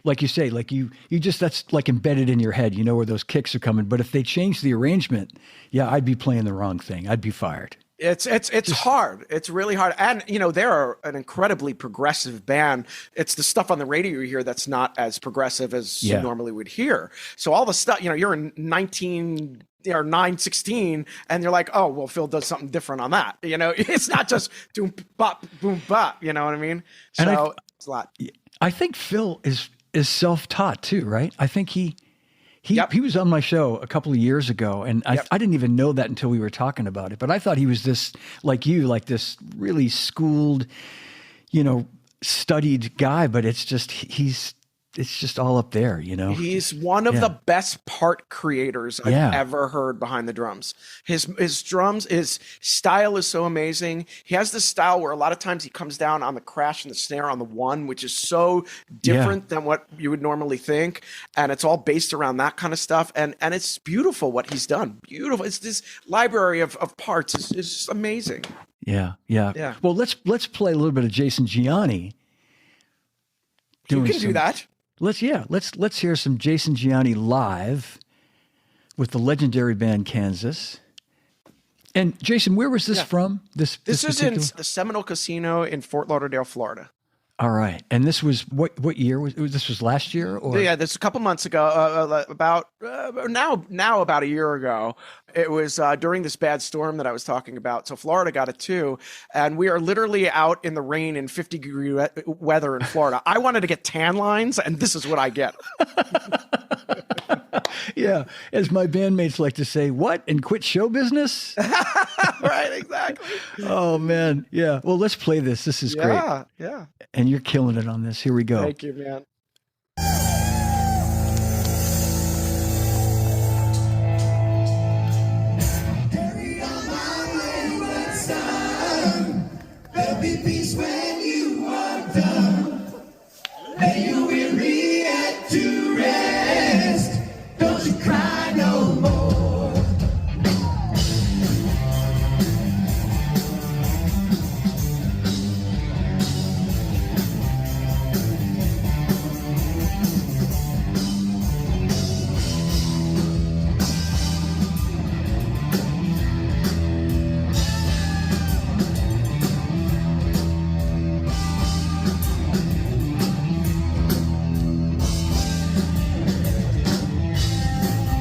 like you say, like you just, that's like embedded in your head, you know where those kicks are coming. But if they change the arrangement, I'd be playing the wrong thing. I'd be fired. It's hard. It's really hard. And, they're an incredibly progressive band. It's the stuff on the radio you hear that's not as progressive as you normally would hear. So all the stuff, you're in 916, and you're like, oh, well, Phil does something different on that. It's not just doom, bop, boom, bop. You know what I mean? So it's a lot. I think Phil is self-taught too, right? I think he He was on my show a couple of years ago, and I didn't even know that until we were talking about it. But I thought he was this, like this really schooled, studied guy. But it's just all up there, He's one of the best part creators I've ever heard behind the drums. His style is so amazing. He has this style where a lot of times he comes down on the crash and the snare on the one, which is so different than what you would normally think. And it's all based around that kind of stuff. And it's beautiful what he's done. Beautiful. It's this library of parts is just amazing. Yeah. Well, let's play a little bit of Jason Gianni. You can do that. Let's hear some Jason Gianni live with the legendary band Kansas. And Jason, where was this from? This is in the Seminole Casino in Fort Lauderdale, Florida. All right. And this was what year this was last year, or this a couple months ago, about a year ago. It was during this bad storm that I was talking about. So Florida got it too, and we are literally out in the rain in 50-degree weather in Florida. I wanted to get tan lines, and this is what I get. Yeah, as my bandmates like to say, what, and quit show business? Right, exactly. Oh man, yeah. Well, let's play this. This is great. Yeah. And you're killing it on this. Here we go. Thank you, man. Carry on my wayward son. There'll be peace when you are done. Lay your weary head to rest. Don't you cry no more.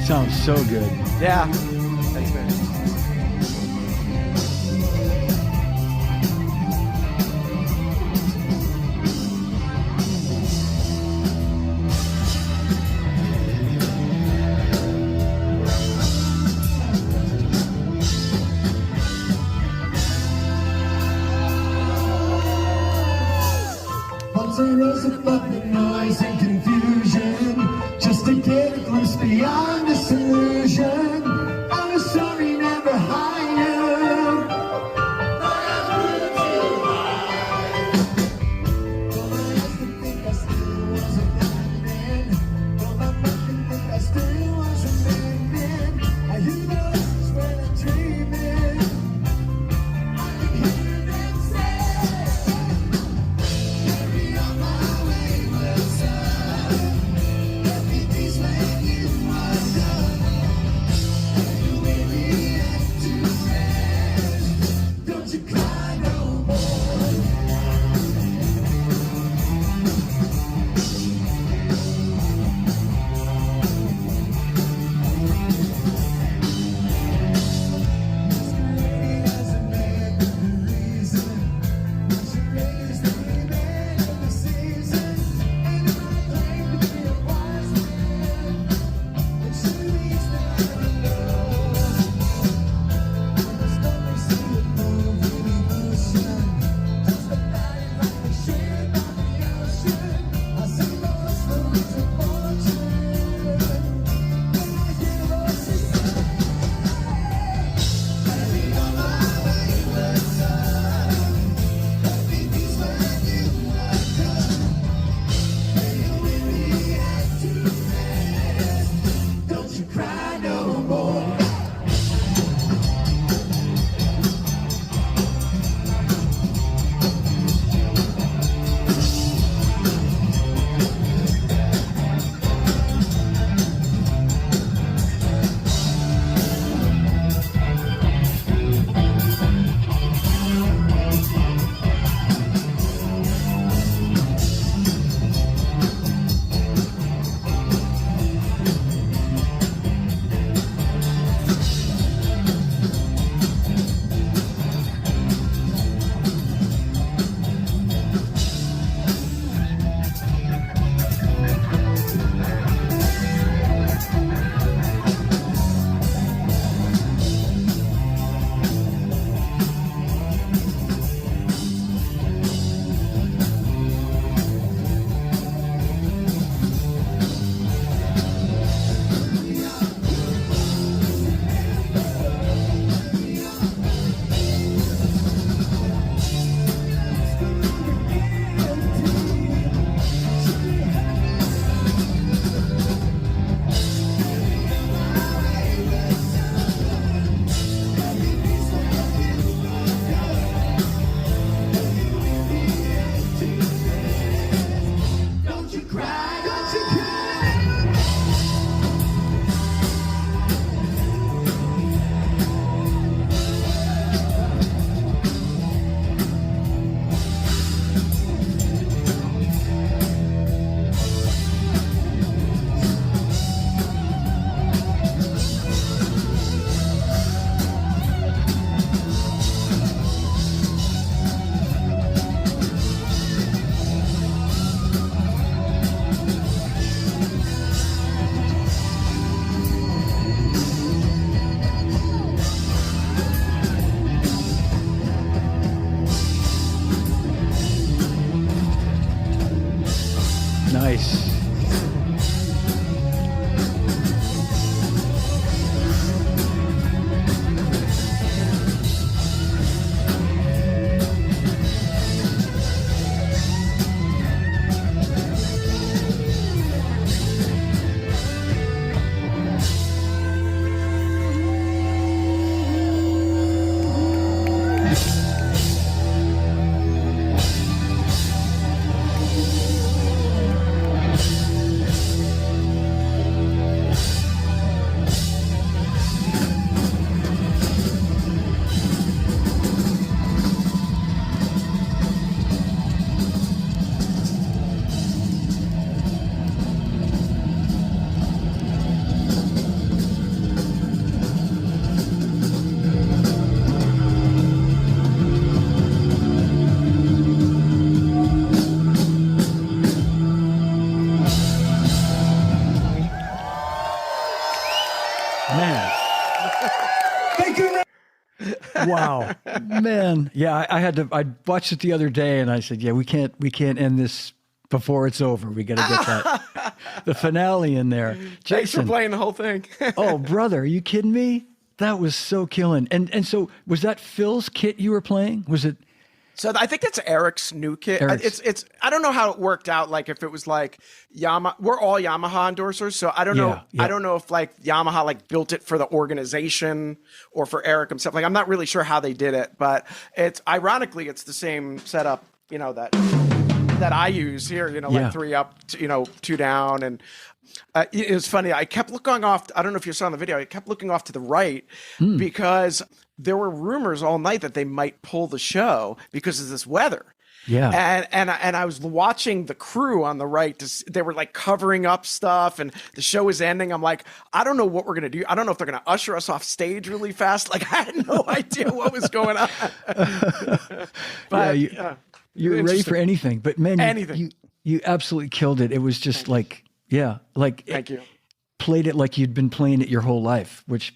Sounds so good. Yeah. Thanks, man. Once I rose above the noise and confusion, just to get a glimpse beyond this illusion. Man. Thank you. Wow, man. Yeah, I watched it the other day and I said, yeah, we can't end this before it's over. We got to get the finale in there. Thanks for Jason, playing the whole thing. oh brother, are you kidding me? That was so killing. And so was that Phil's kit you were playing? Was it? So I think that's Eric's new kit. Eric's. It's I don't know how it worked out. Like if it was like Yamaha, we're all Yamaha endorsers. So I don't know. Yeah. I don't know if like Yamaha like built it for the organization or for Eric himself. Like I'm not really sure how they did it, but it's ironically it's the same setup, you know, that I use here, you know, like 3 up, 2 down. And it was funny. I kept looking off. I don't know if you saw in the video. I kept looking off to the right because there were rumors all night that they might pull the show because of this weather. Yeah. And I was watching the crew on the right. They were like covering up stuff and the show was ending. I'm like, I don't know what we're going to do. I don't know if they're going to usher us off stage really fast. Like I had no idea what was going on. But you were ready for anything, but man, anything. You absolutely killed it. It was just like Thank you. Played it like you'd been playing it your whole life, which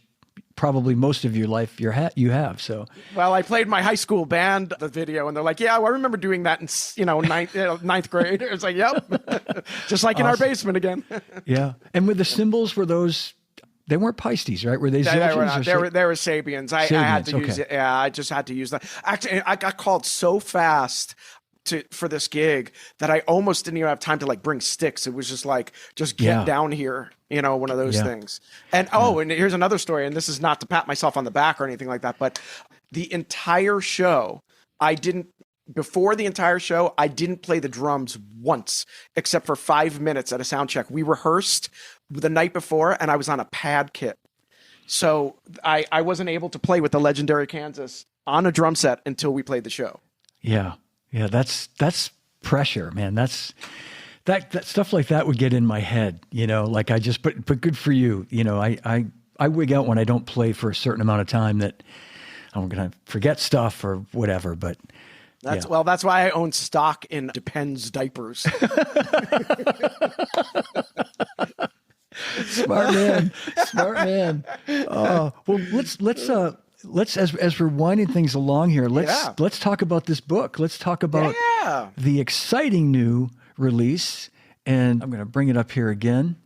probably most of your life you have. So, well, I played my high school band the video, and they're like, "Yeah, well, I remember doing that in ninth grade." It's like, "Yep," just like in our basement again. Yeah, and with the cymbals, were those? They weren't Pisces, right? Were they Zildjians? They were Sabians. I had to use it. Yeah, I just had to use that. Actually, I got called so fast for this gig that I almost didn't even have time to like bring sticks. It was just like, just get down here, one of those things. And and here's another story. And this is not to pat myself on the back or anything like that, but the entire show, before the entire show, I didn't play the drums once, except for 5 minutes at a sound check. We rehearsed the night before and I was on a pad kit. So I wasn't able to play with the legendary Kansas on a drum set until we played the show. Yeah. Yeah. That's pressure, man. That stuff like that would get in my head, like but good for you. I wig out when I don't play for a certain amount of time that I'm going to forget stuff or whatever, but that's why I own stock in Depends diapers. Smart man. Well, let's as we're winding things along here, let's talk about this book. Let's talk about the exciting new release. And I'm going to bring it up here again.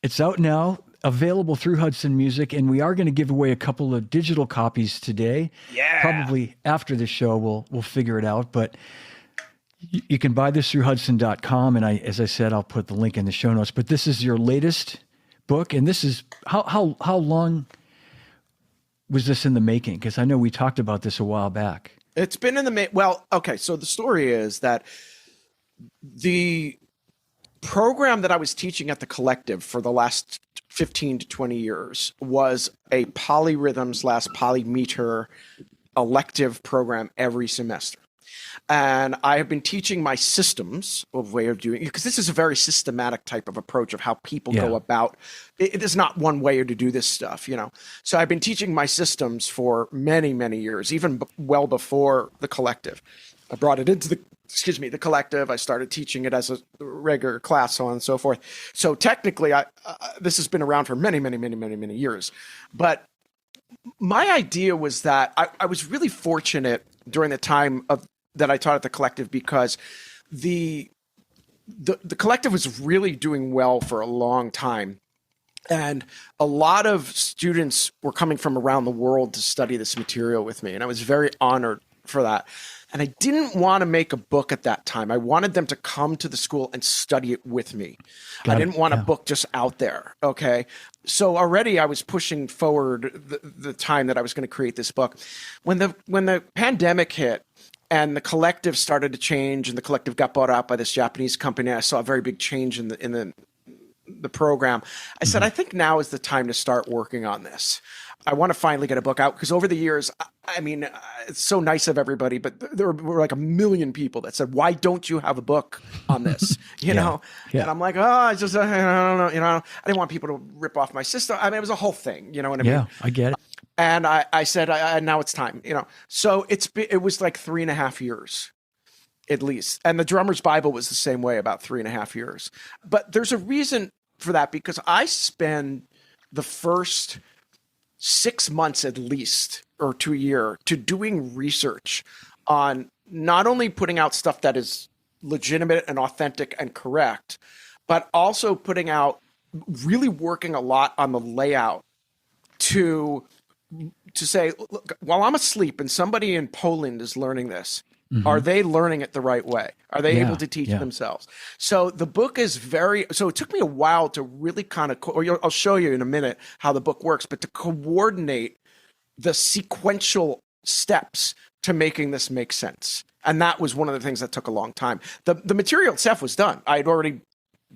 It's out now, available through Hudson Music, and we are going to give away a couple of digital copies today. Yeah. Probably after the show, we'll figure it out. But you can buy this through Hudson.com, and as I said, I'll put the link in the show notes. But this is your latest book, and this is how long was this in the making? Because I know we talked about this a while back. It's been in the well, okay. So the story is that the program that I was teaching at the Collective for the last 15 to 20 years was a polyrhythm/polymeter elective program every semester. And I have been teaching my systems of way of doing it, because this is a very systematic type of approach of how people go about it. There's not one way to do this stuff, So I've been teaching my systems for many, many years, even well before the Collective. I brought it into the Collective. I started teaching it as a regular class, so on and so forth. So technically, this has been around for many, many, many, many, many years. But my idea was that I was really fortunate during the time that I taught at the Collective, because the Collective was really doing well for a long time. And a lot of students were coming from around the world to study this material with me. And I was very honored for that. And I didn't want to make a book at that time. I wanted them to come to the school and study it with me. I didn't want a book just out there. Okay. So already I was pushing forward the time that I was going to create this book. When the pandemic hit, and the Collective started to change, and the Collective got bought out by this Japanese company, I saw a very big change in the program. I said, I think now is the time to start working on this. I want to finally get a book out, because over the years, I mean, it's so nice of everybody, but there were like 1 million people that said, "Why don't you have a book on this?" know? Yeah. And I'm like, I don't know, I didn't want people to rip off my system. I mean, it was a whole thing, you know what I mean? Yeah, I get it. And I said, now it's time, So it was like 3.5 years, at least. And the Drummer's Bible was the same way, about 3.5 years. But there's a reason for that, because I spend the first 6 months at least, or to a year, to doing research on not only putting out stuff that is legitimate and authentic and correct, but also putting out, really working a lot on the layout to say, look, while I'm asleep and somebody in Poland is learning this, are they learning it the right way? Are they able to teach themselves? So the book is so it took me a while to really kind of, I'll show you in a minute how the book works, but to coordinate the sequential steps to making this make sense. And that was one of the things that took a long time. The material itself was done. I had already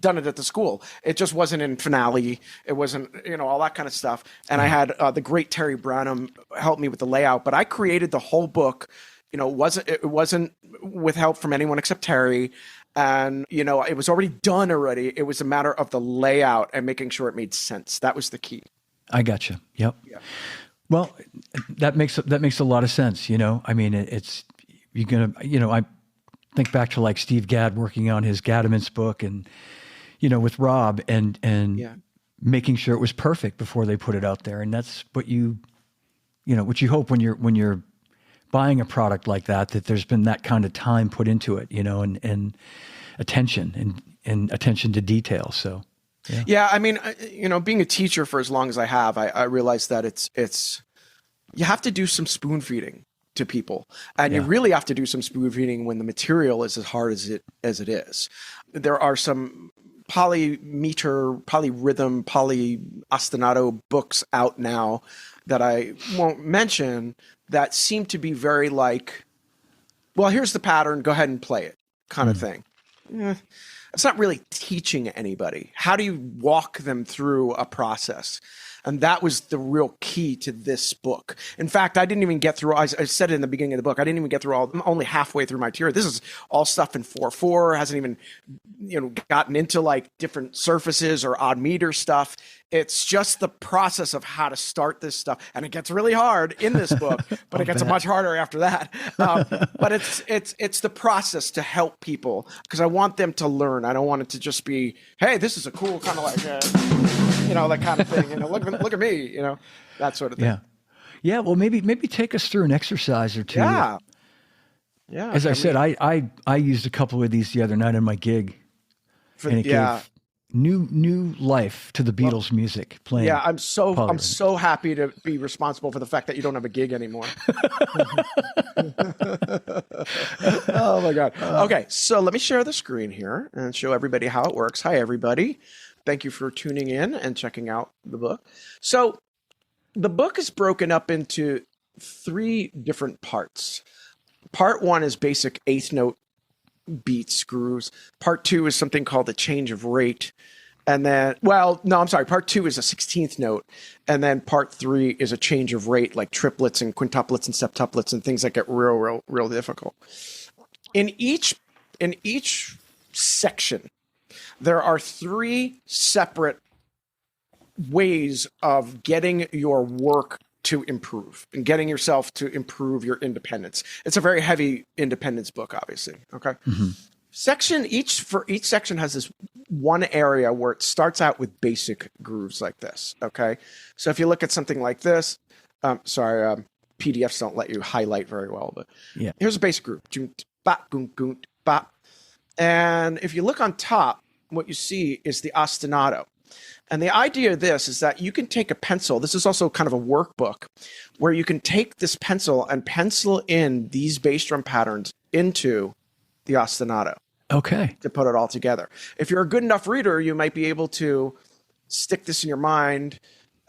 done it at the school. It just wasn't in finale. It wasn't, all that kind of stuff. And I had the great Terry Branham help me with the layout, but I created the whole book. It wasn't with help from anyone except Terry. And, it was already done already. It was a matter of the layout and making sure it made sense. That was the key. I gotcha. Yep. Yeah. Well, that makes a lot of sense. I mean, it's, you're going to, I think back to like Steve Gadd working on his Gaddaments book and, with Rob and making sure it was perfect before they put it out there. And that's what what you hope when you're buying a product like that there's been that kind of time put into it, and attention and attention to detail. So, yeah. I mean, being a teacher for as long as I have, I realized that it's, you have to do some spoon feeding to people, and you really have to do some spoon feeding when the material is as hard as it is. There are some polymeter, polyrhythm, polyostinato books out now that I won't mention that seem to be very like, well, here's the pattern, go ahead and play it kind of thing. It's not really teaching anybody. How do you walk them through a process? And that was the real key to this book. In fact, I didn't even get through, I said it in the beginning of the book, I didn't even get through I'm only halfway through my material. This is all stuff in 4/4, hasn't even, gotten into like different surfaces or odd meter stuff. It's just the process of how to start this stuff. And it gets really hard in this book, but it gets much harder after that. But it's the process to help people, because I want them to learn. I don't want it to just be, hey, this is a cool kind of like, that kind of thing. Look at me, that sort of thing. Yeah. Well, maybe take us through an exercise or two. Yeah. As I said, I used a couple of these the other night in my gig, and it gave new life to the Beatles music playing. Yeah, I'm so happy to be responsible for the fact that you don't have a gig anymore. Oh my God. Okay, so let me share the screen here and show everybody how it works. Hi, everybody. Thank you for tuning in and checking out the book. So the book is broken up into 3 different parts. Part 1 is basic 8th note beats, grooves. Part 2 is something called the change of rate. And then, part 2 is a 16th note. And then part 3 is a change of rate, like triplets and quintuplets and septuplets and things that get real difficult. In each section, there are 3 separate ways of getting your work to improve and getting yourself to improve your independence. It's a very heavy independence book, obviously. Okay. Mm-hmm. Each section has this one area where it starts out with basic grooves like this. Okay. So if you look at something like this, PDFs don't let you highlight very well, but here's a basic groove. And if you look on top, what you see is the ostinato. And the idea of this is that you can take a pencil. This is also kind of a workbook where you can take this pencil and pencil in these bass drum patterns into the ostinato. Okay. To put it all together. If you're a good enough reader, you might be able to stick this in your mind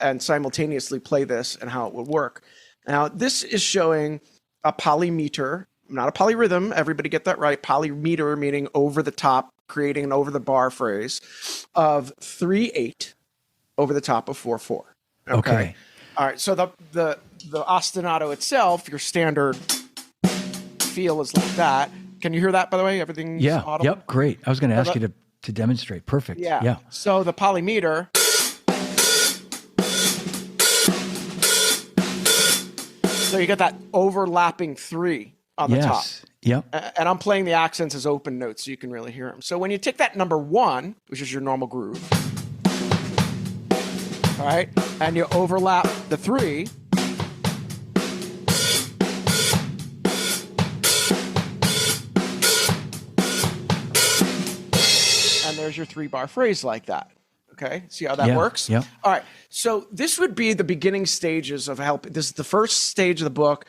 and simultaneously play this and how it would work. Now, this is showing a polymeter, not a polyrhythm. Everybody get that right. Polymeter meaning over the top, creating an over the bar phrase of 3/8 over the top of 4/4. Okay. All right. So the ostinato itself, your standard feel is like that. Can you hear that, by the way? Everything's audible? Yep. Great. I was going to ask you to demonstrate. Perfect. Yeah. So the polymeter. So you get that overlapping 3 on the top. Yep. And I'm playing the accents as open notes so you can really hear them. So when you take that number 1, which is your normal groove, All right, and you overlap the 3. And there's your 3-bar phrase like that. Okay, see how that works? Yeah. All right, so this would be the beginning stages of help. This is the first stage of the book,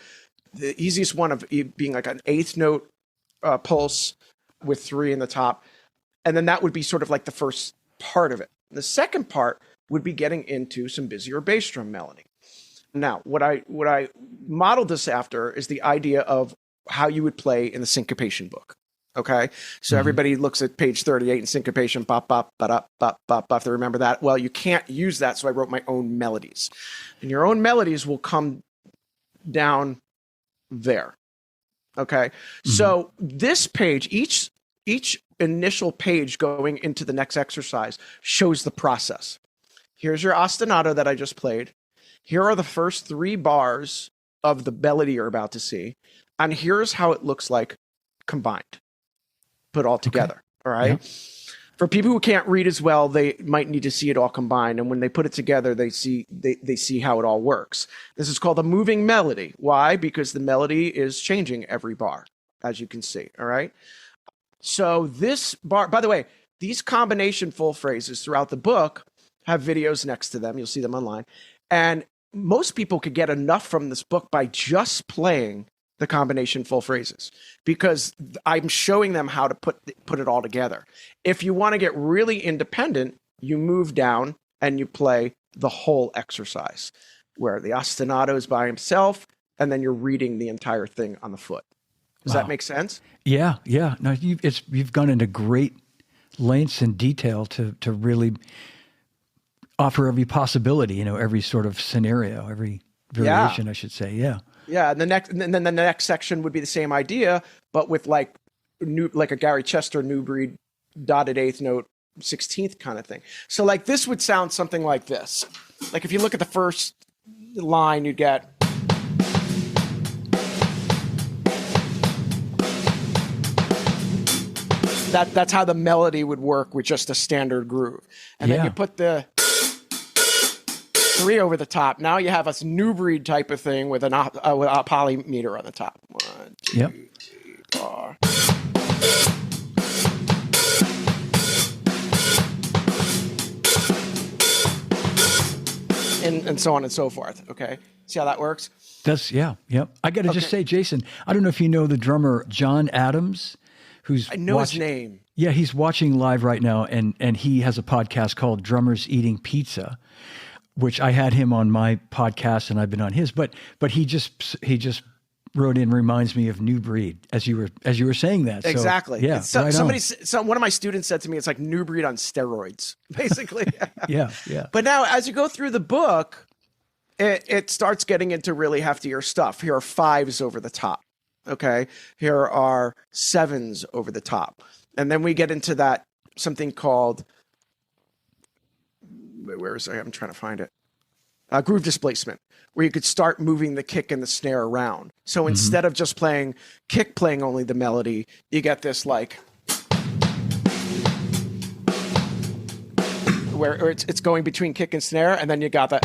the easiest one of being like an 8th note pulse with 3 in the top. And then that would be sort of like the first part of it. The second part would be getting into some busier bass drum melody. Now, what I modeled this after is the idea of how you would play in the syncopation book. Okay, so everybody looks at page 38 in syncopation, bop, bop, ba-da, bop, bop, bop. They remember that. Well, you can't use that, so I wrote my own melodies. And your own melodies will come down there. Okay, so this page, each initial page going into the next exercise shows the process. Here's your ostinato that I just played. Here are the first 3 bars of the melody you're about to see. And here's how it looks like combined, put all together. All right. Yeah. For people who can't read as well, they might need to see it all combined. And when they put it together, they see how it all works. This is called a moving melody. Why? Because the melody is changing every bar, as you can see. All right. So this bar, by the way, these combination full phrases throughout the book have videos next to them. You'll see them online. And most people could get enough from this book by just playing the combination full phrases, because I'm showing them how to put it all together. If you want to get really independent, you move down and you play the whole exercise, where the ostinato is by himself, and then you're reading the entire thing on the foot. Does that make sense? Yeah, yeah. No, you've gone into great lengths and detail to really offer every possibility, every sort of scenario, every variation, I should say. Yeah. Yeah, and then the next section would be the same idea, but with like a Gary Chester new breed dotted 8th note 16th kind of thing. So like this would sound something like this. Like if you look at the first line, you'd get that's how the melody would work with just a standard groove. And then you put the 3 over the top. Now you have a new breed type of thing with a polymeter on the top. 1, 2, 3, 4. And so on and so forth. Okay. See how that works? Yeah. I got to just say, Jason, I don't know if you know the drummer John Adams, I know his name. Yeah, he's watching live right now, and he has a podcast called Drummers Eating Pizza, which I had him on my podcast and I've been on his, but he just wrote in, reminds me of New Breed, as you were saying that. Exactly. So, yeah. One of my students said to me, it's like New Breed on steroids, basically. Yeah. But now as you go through the book, it starts getting into really heftier stuff. Here are 5s over the top. Okay. Here are 7s over the top. And then we get into that something called, where is it? I'm trying to find it. Groove displacement, where you could start moving the kick and the snare around. So instead of just playing only the melody, you get this like, where it's going between kick and snare, and then you got that,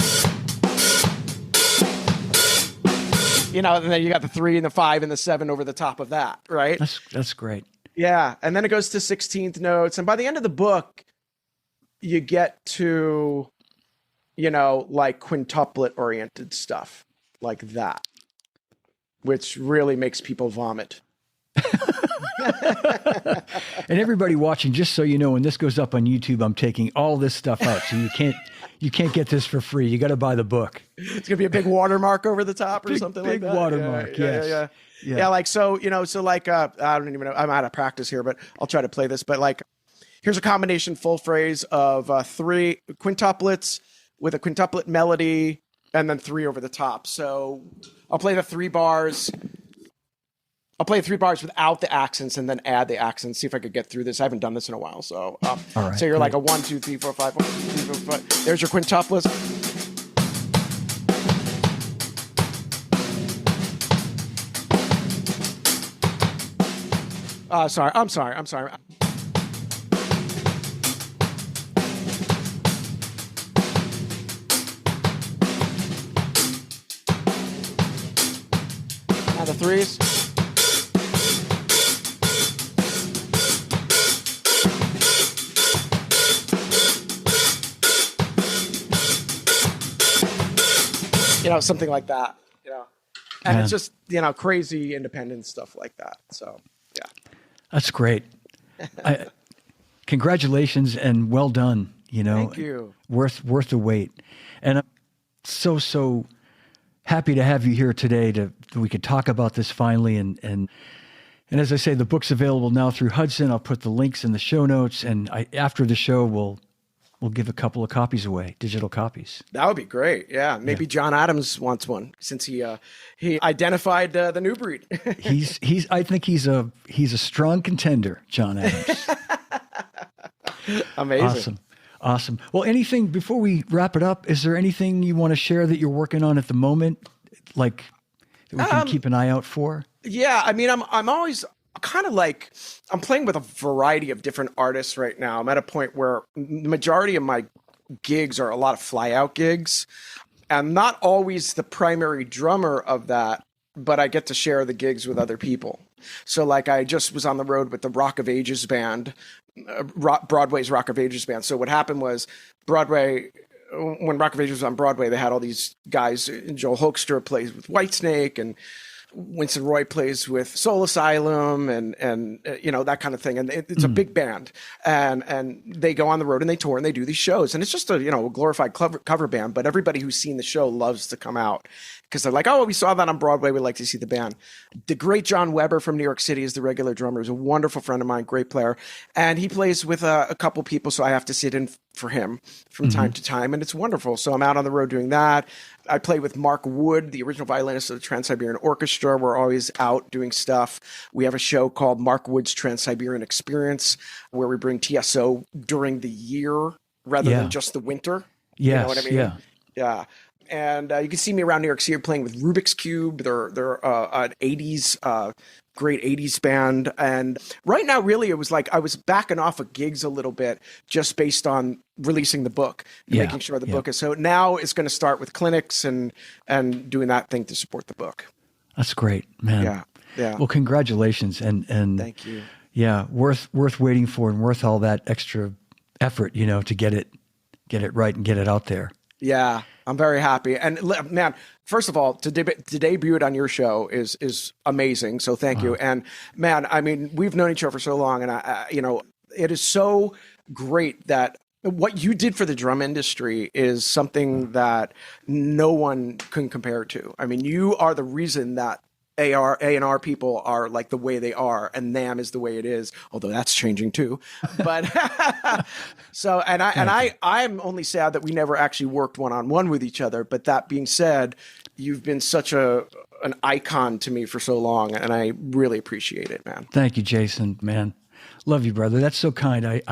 and then you got the 3 and the 5 and the 7 over the top of that, right? That's great. Yeah, and then it goes to 16th notes, and by the end of the book, you get to, like quintuplet oriented stuff like that, which really makes people vomit. And everybody watching, just so you know, when this goes up on YouTube, I'm taking all this stuff out. So you can't get this for free. You got to buy the book. It's going to be a big watermark over the top or something like that. Big watermark, yes. Yeah, like, so like, I don't even know, I'm out of practice here, but I'll try to play this. But like, here's a combination full phrase of 3 quintuplets with a quintuplet melody and then 3 over the top. So I'll play the 3 bars. I'll play 3 bars without the accents and then add the accents. See if I could get through this. I haven't done this in a while. So, all right, so you're like a 1, 2, 3, 4, 5, 1, 2, 3, 4, 5. There's your quintuplets. I'm sorry. threes. Something like that, and Yeah. it's just, crazy independent stuff like that. So, yeah. That's great. Congratulations and well done. Thank you. Worth the wait. And I'm so happy to have you here today that we could talk about this finally. And as I say, the book's available now through Hudson. I'll put the links in the show notes, and after the show, we'll give a couple of copies away, digital copies. That would be great. Yeah, maybe John Adams wants one since he identified the new breed. I think he's a strong contender, John Adams. Amazing. Awesome. Well, anything before we wrap it up? Is there anything you want to share that you're working on at the moment, like that we can keep an eye out for? Yeah, I mean, I'm always kind of like, I'm playing with a variety of different artists right now. I'm at a point where the majority of my gigs are a lot of fly out gigs. I'm not always the primary drummer of that, but I get to share the gigs with other people. So like I just was on the road with the Rock of Ages band, Broadway's Rock of Ages band. So what happened was Broadway, when Rock of Ages was on Broadway, they had all these guys. Joel Hoekstra plays with Whitesnake, and Winston Roy plays with Soul Asylum, and that kind of thing. And it's a big band, and they go on the road and they tour and they do these shows. And it's just a glorified cover band. But everybody who's seen the show loves to come out because they're like, oh, we saw that on Broadway. We'd like to see the band. The great John Weber from New York City is the regular drummer. He's a wonderful friend of mine, great player. And he plays with a couple people, so I have to sit in for him from time to time. And it's wonderful. So I'm out on the road doing that. I play with Mark Wood, the original violinist of the Trans-Siberian Orchestra. We're always out doing stuff. We have a show called Mark Wood's Trans-Siberian Experience, where we bring TSO during the year rather than just the winter. Yes, you know what I mean? Yeah. And you can see me around New York City playing with Rubik's Cube. They're an 80s, great 80s band. And right now, really, it was like I was backing off of gigs a little bit just based on releasing the book and making sure the book is. So now it's going to start with clinics and doing that thing to support the book. That's great, man. Yeah. Well, congratulations. And thank you. Yeah. Worth waiting for and worth all that extra effort, to get it right and get it out there. Yeah, I'm very happy. And man, first of all, to debut it on your show is amazing. So thank you. And man, I mean, we've known each other for so long, and it is so great that what you did for the drum industry is something that no one can compare to. I mean, you are the reason that A&R people are like the way they are, and NAMM is the way it is, although that's changing too. But so, I'm only sad that we never actually worked one-on-one with each other. But that being said, you've been such an icon to me for so long, and I really appreciate it, man. Thank you, Jason, man. Love you, brother. That's so kind.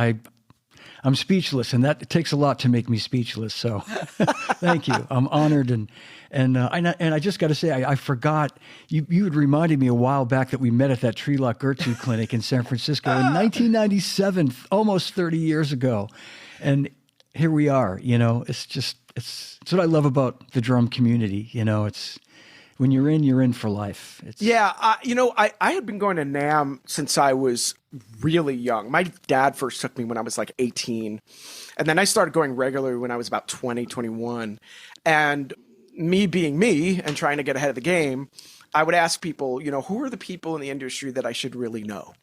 I'm speechless, and that it takes a lot to make me speechless. So thank you. I'm honored. And I just got to say, I forgot, you had reminded me a while back that we met at that Treelock Gertrude clinic in San Francisco in 1997, almost 30 years ago. And here we are, it's what I love about the drum community. It's when you're in for life. I had been going to NAMM since I was really young. My dad first took me when I was like 18. And then I started going regularly when I was about 20, 21. And me being me and trying to get ahead of the game, I would ask people, who are the people in the industry that I should really know?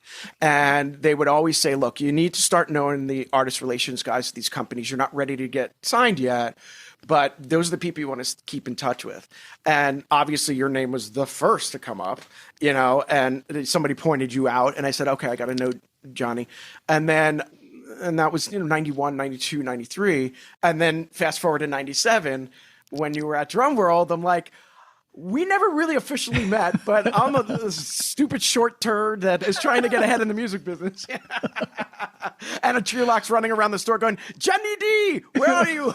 And they would always say, look, you need to start knowing the artist relations guys at these companies. You're not ready to get signed yet, but those are the people you want to keep in touch with. And obviously your name was the first to come up, and somebody pointed you out, and I said, okay, I got to know Johnny. And that was, 91, 92, 93. And then fast forward to 97, when you were at Drum World, I'm like, we never really officially met, but I'm a stupid short turd that is trying to get ahead in the music business. And a Treelock's running around the store going, Johnny D, where are you?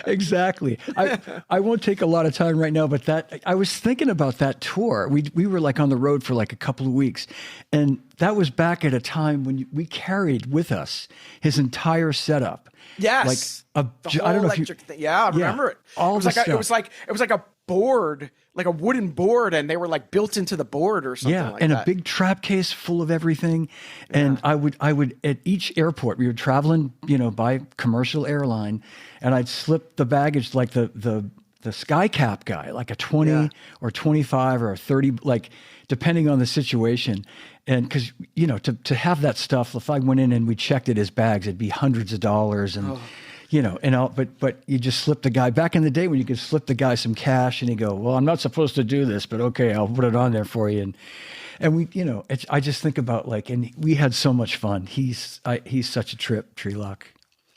Exactly. I won't take a lot of time right now, but I was thinking about that tour. We were like on the road for like a couple of weeks, and that was back at a time when we carried with us his entire setup. Yes. Like The whole I don't know if you, electric thing. Yeah, I remember it. all It was the like stuff. it was like a board, like a wooden board, and they were like built into the board or something like and that. a big trap case full of everything. And I would at each airport, we were traveling, by commercial airline, and I'd slip the baggage like the sky cap guy, like a 20 or 25 or a 30, like depending on the situation. And because, to have that stuff, if I went in and we checked it as bags, it'd be hundreds of dollars. And, but you just slip the guy back in the day when you could slip the guy some cash and he'd go, well, I'm not supposed to do this, but okay, I'll put it on there for you. And we, I just think about and we had so much fun. He's such a trip, Treelock.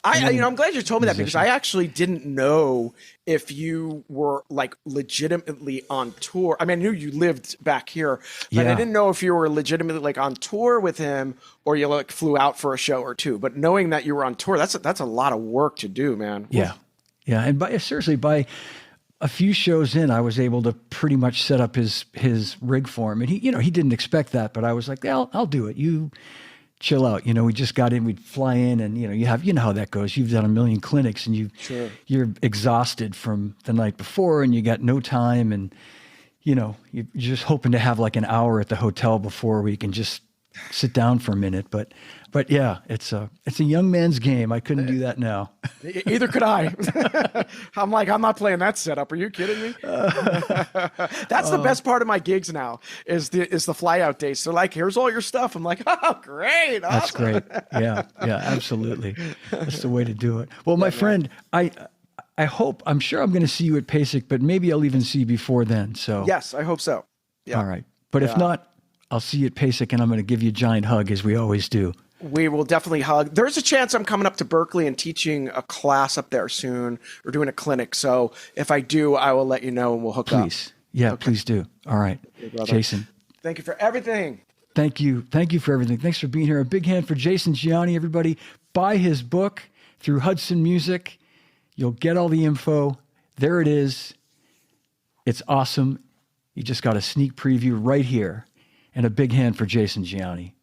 I'm glad you told me that because I actually didn't know if you were like legitimately on tour. I mean, I knew you lived back here, but I didn't know if you were legitimately like on tour with him or you like flew out for a show or two. But knowing that you were on tour, that's a lot of work to do, man. Yeah. Yeah. And by a few shows in, I was able to pretty much set up his rig for him. And he didn't expect that, but I was like, yeah, I'll do it. You chill out. We just got in, we'd fly in and, you know how that goes. You've done a million clinics and you're exhausted from the night before and you got no time. And, you're just hoping to have like an hour at the hotel before where you can just sit down for a minute. But yeah, it's a young man's game. I couldn't do that now. Either could I. I'm not playing that setup. Are you kidding me? That's the best part of my gigs now is the fly out days. They're like, here's all your stuff. I'm like, oh, great. Awesome. That's great. Yeah, absolutely. That's the way to do it. Well, my friend, I'm sure I'm going to see you at PASIC, but maybe I'll even see you before then. So yes, I hope so. Yeah. All right. But if not, I'll see you at PASIC and I'm going to give you a giant hug as we always do. We will definitely hug. There's a chance I'm coming up to Berkeley and teaching a class up there soon. We're doing a clinic. So if I do, I will let you know and we'll hook up. Please. Yeah, please do. All right. Jason. Thank you for everything. Thank you. Thank you for everything. Thanks for being here. A big hand for Jason Gianni, everybody. Buy his book through Hudson Music. You'll get all the info. There it is. It's awesome. You just got a sneak preview right here. And a big hand for Jason Gianni.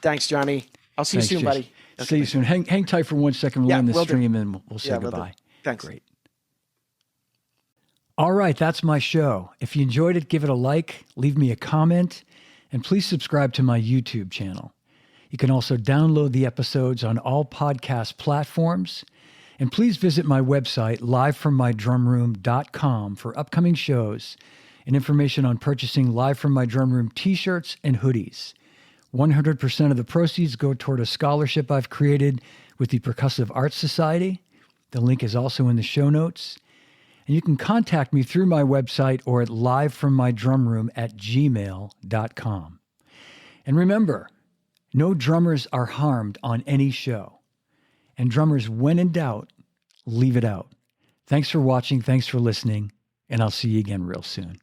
Thanks, Johnny. I'll see you soon, Jason. buddy. See you soon. Hang tight for 1 second. We'll end the stream and we'll say goodbye. Thanks. Great. All right, that's my show. If you enjoyed it, give it a like, leave me a comment, and please subscribe to my YouTube channel. You can also download the episodes on all podcast platforms. And please visit my website, livefrommydrumroom.com, for upcoming shows and information on purchasing Live From My Drum Room t-shirts and hoodies. 100% of the proceeds go toward a scholarship I've created with the Percussive Arts Society. The link is also in the show notes. And you can contact me through my website or at livefrommydrumroom@gmail.com. And remember, no drummers are harmed on any show. And drummers, when in doubt, leave it out. Thanks for watching. Thanks for listening. And I'll see you again real soon.